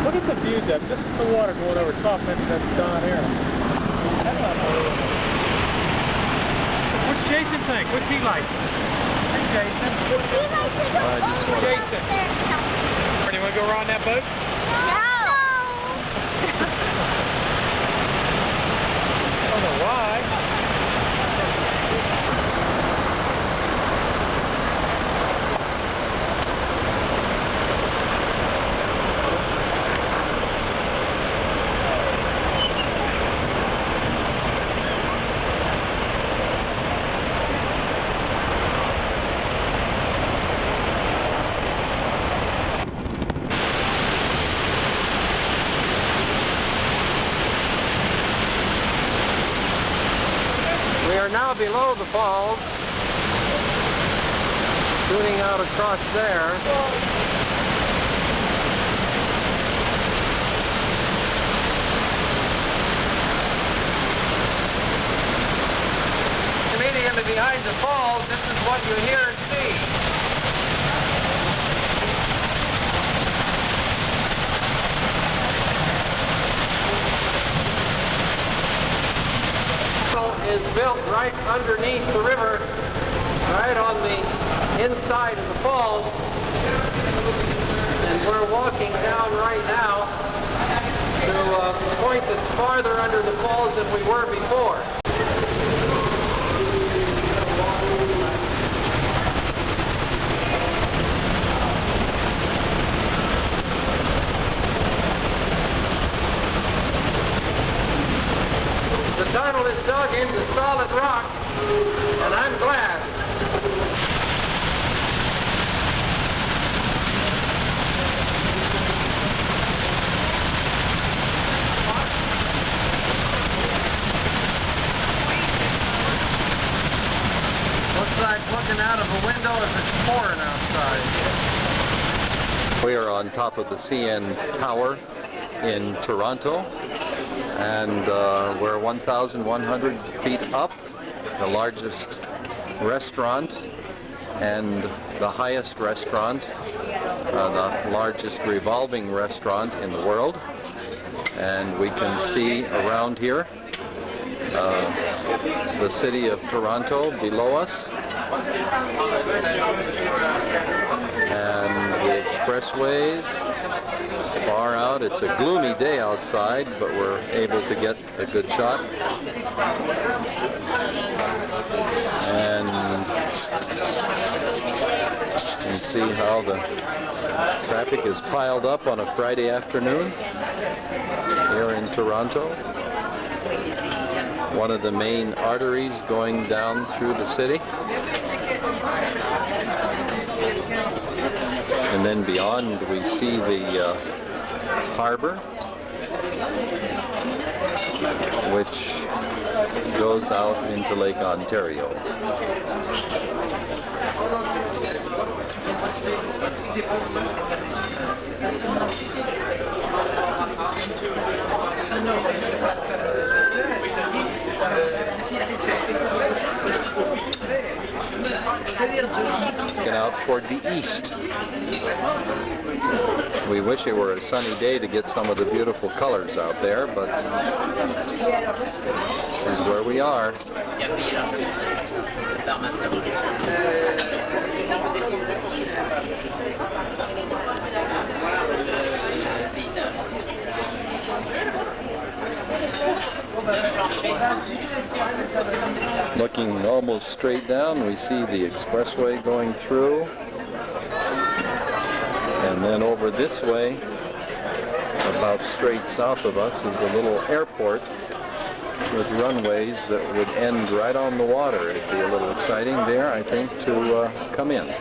Look at the view deck. This is the water going over top. Maybe that's down here. That's not unbelievable. What's Jason think? What's he like? Hey, Jason. Jason. Where do you want to go around that boat? I don't know why.
We are now below the falls, shooting out across there. Immediately behind the falls, this is what you hear and see. Is built right underneath the river, right on the inside of the falls, and we're walking down right now to a point that's farther under the falls than we were before. The tunnel is dug into solid rock, and I'm glad. Looks like looking out of a window if it's pouring outside. We are on top of the CN Tower in Toronto, and we're 1,100 feet up, the largest restaurant and the highest restaurant, the largest revolving restaurant in the world. And we can see around here the city of Toronto below us, and we expressways. Far out, it's a gloomy day outside, but we're able to get a good shot. And you can see how the traffic is piled up on a Friday afternoon here in Toronto. One of the main arteries going down through the city. And then beyond we see the harbor, which goes out into Lake Ontario. Looking out toward the east. We wish it were a sunny day to get some of the beautiful colors out there, but this is where we are. Looking almost straight down, we see the expressway going through. And then over this way, about straight south of us, is a little airport with runways that would end right on the water. It'd be a little exciting there, I think, to come in.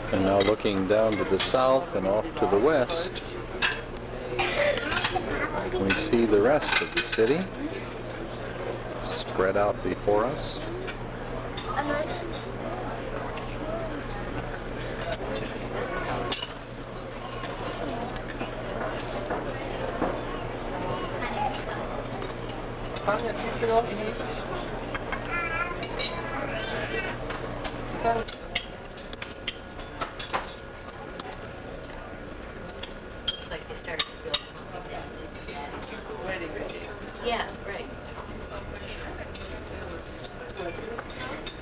And now looking down to the south and off to the west, we see the rest of the city spread out before us.
Looks like they started to build something down. Yeah, right.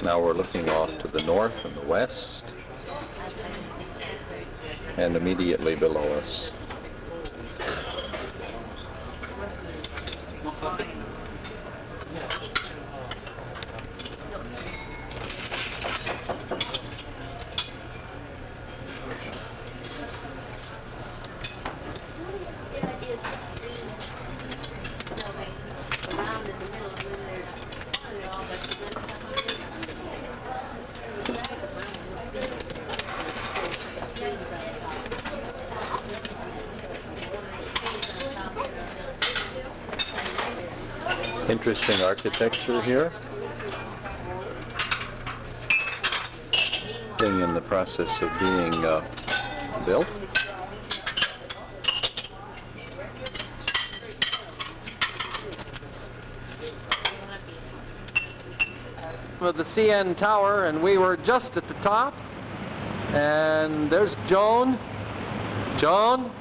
Now we're looking off to the north and the west, and immediately below us. Interesting architecture here. Thing in the process of being built. Of the CN Tower, and we were just at the top. And there's Joan. Joan?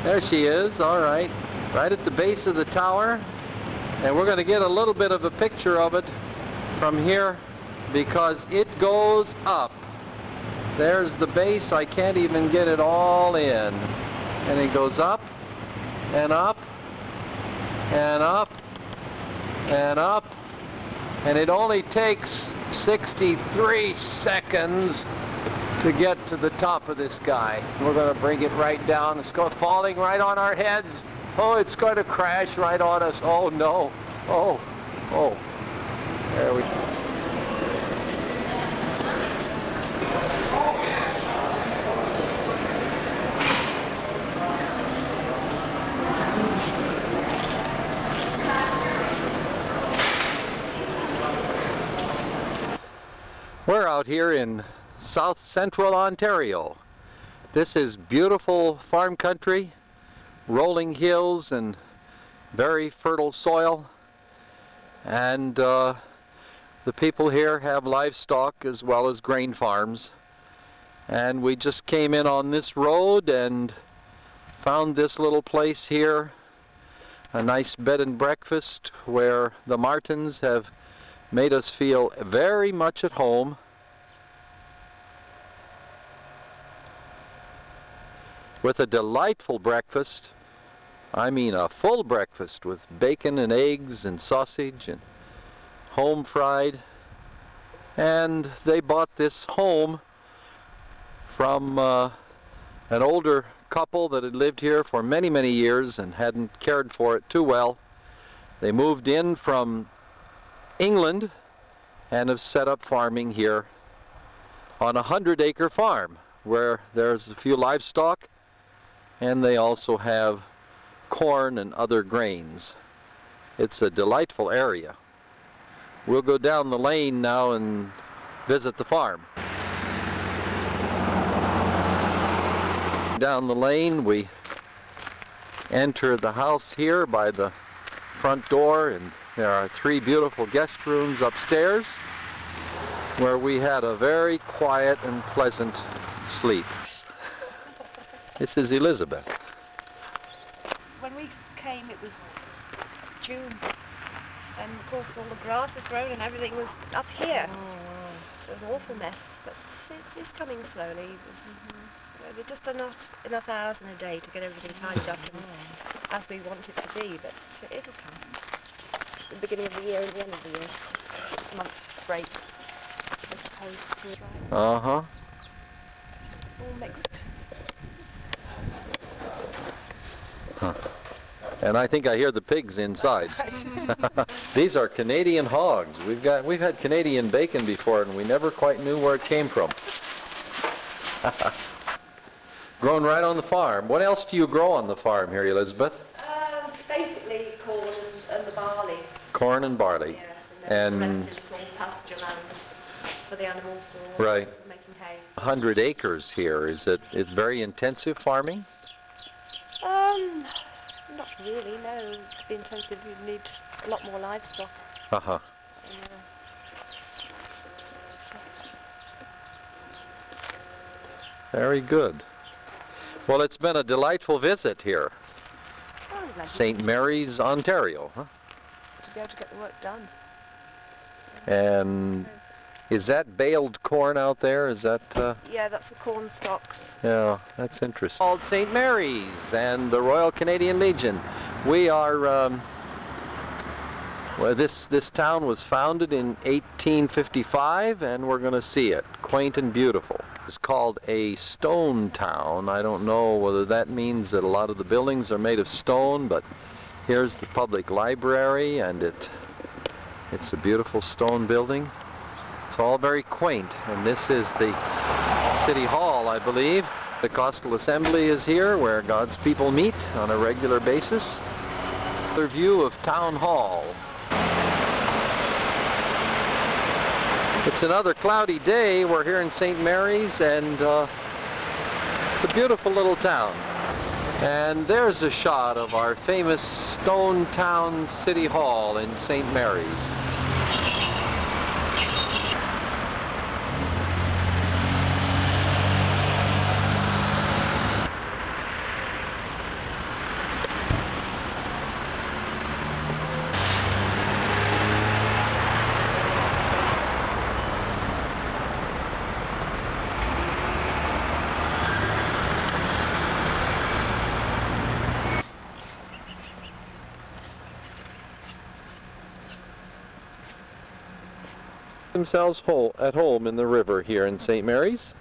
There she is, all right. Right at the base of the tower. And we're going to get a little bit of a picture of it from here because it goes up. There's the base. I can't even get it all in. And it goes up and up and up and up And it only takes 63 seconds to get to the top of this guy. We're going to bring it right down. It's falling right on our heads. Oh, it's going to crash right on us. Oh, no. Oh, oh. There we go. We're out here in south central Ontario. This is beautiful farm country, rolling hills and very fertile soil. And the people here have livestock as well as grain farms. And we just came in on this road and found this little place here, a nice bed and breakfast where the Martins have made us feel very much at home. With a delightful breakfast. I mean a full breakfast with bacon and eggs and sausage and home fried. And they bought this home from an older couple that had lived here for many, many years and hadn't cared for it too well. They moved in from England and have set up farming here on a 100-acre farm where there's a few livestock, and they also have corn and other grains. It's a delightful area. We'll go down the lane now and visit the farm. Down the lane we enter the house here by the front door, and there are 3 beautiful guest rooms upstairs where we had a very quiet and pleasant sleep. This is Elizabeth.
When we came it was June, and of course all the grass had grown and everything was up here. So it was an awful mess, but it's coming slowly. There just are not enough hours in a day to get everything tidied up and as we want it to be, but it'll come. The beginning of the year and the end of the year, 6-month break, as opposed to all mixed.
Huh. And I think I hear the pigs inside. These are Canadian hogs. We've had Canadian bacon before, and we never quite knew where it came from. Grown right on the farm. What else do you grow on the farm here, Elizabeth?
Basically corn and the barley.
Corn and barley.
Yes, and then the rest is small pasture land for the animals or
right.
for making hay.
100 acres here. It's very intensive farming?
Not really, no. To be intensive you'd need a lot more livestock.
Uh-huh. Very good. Well, it's been a delightful visit here. St. Mary's, Ontario, huh?
To be able to get the work done.
And is that baled corn out there? Is that...
Yeah, that's the corn stalks.
Yeah, that's interesting. Called St. Mary's and the Royal Canadian Legion. We are... well, this town was founded in 1855, and we're going to see it. Quaint and beautiful. It's called a stone town. I don't know whether that means that a lot of the buildings are made of stone, but here's the public library, and it's a beautiful stone building. It's all very quaint, and this is the City Hall, I believe. The Coastal Assembly is here, where God's people meet on a regular basis. Another view of Town Hall. It's another cloudy day. We're here in St. Mary's, and it's a beautiful little town. And there's a shot of our famous Stone Town City Hall in St. Mary's. themselves at home in the river here in St. Mary's.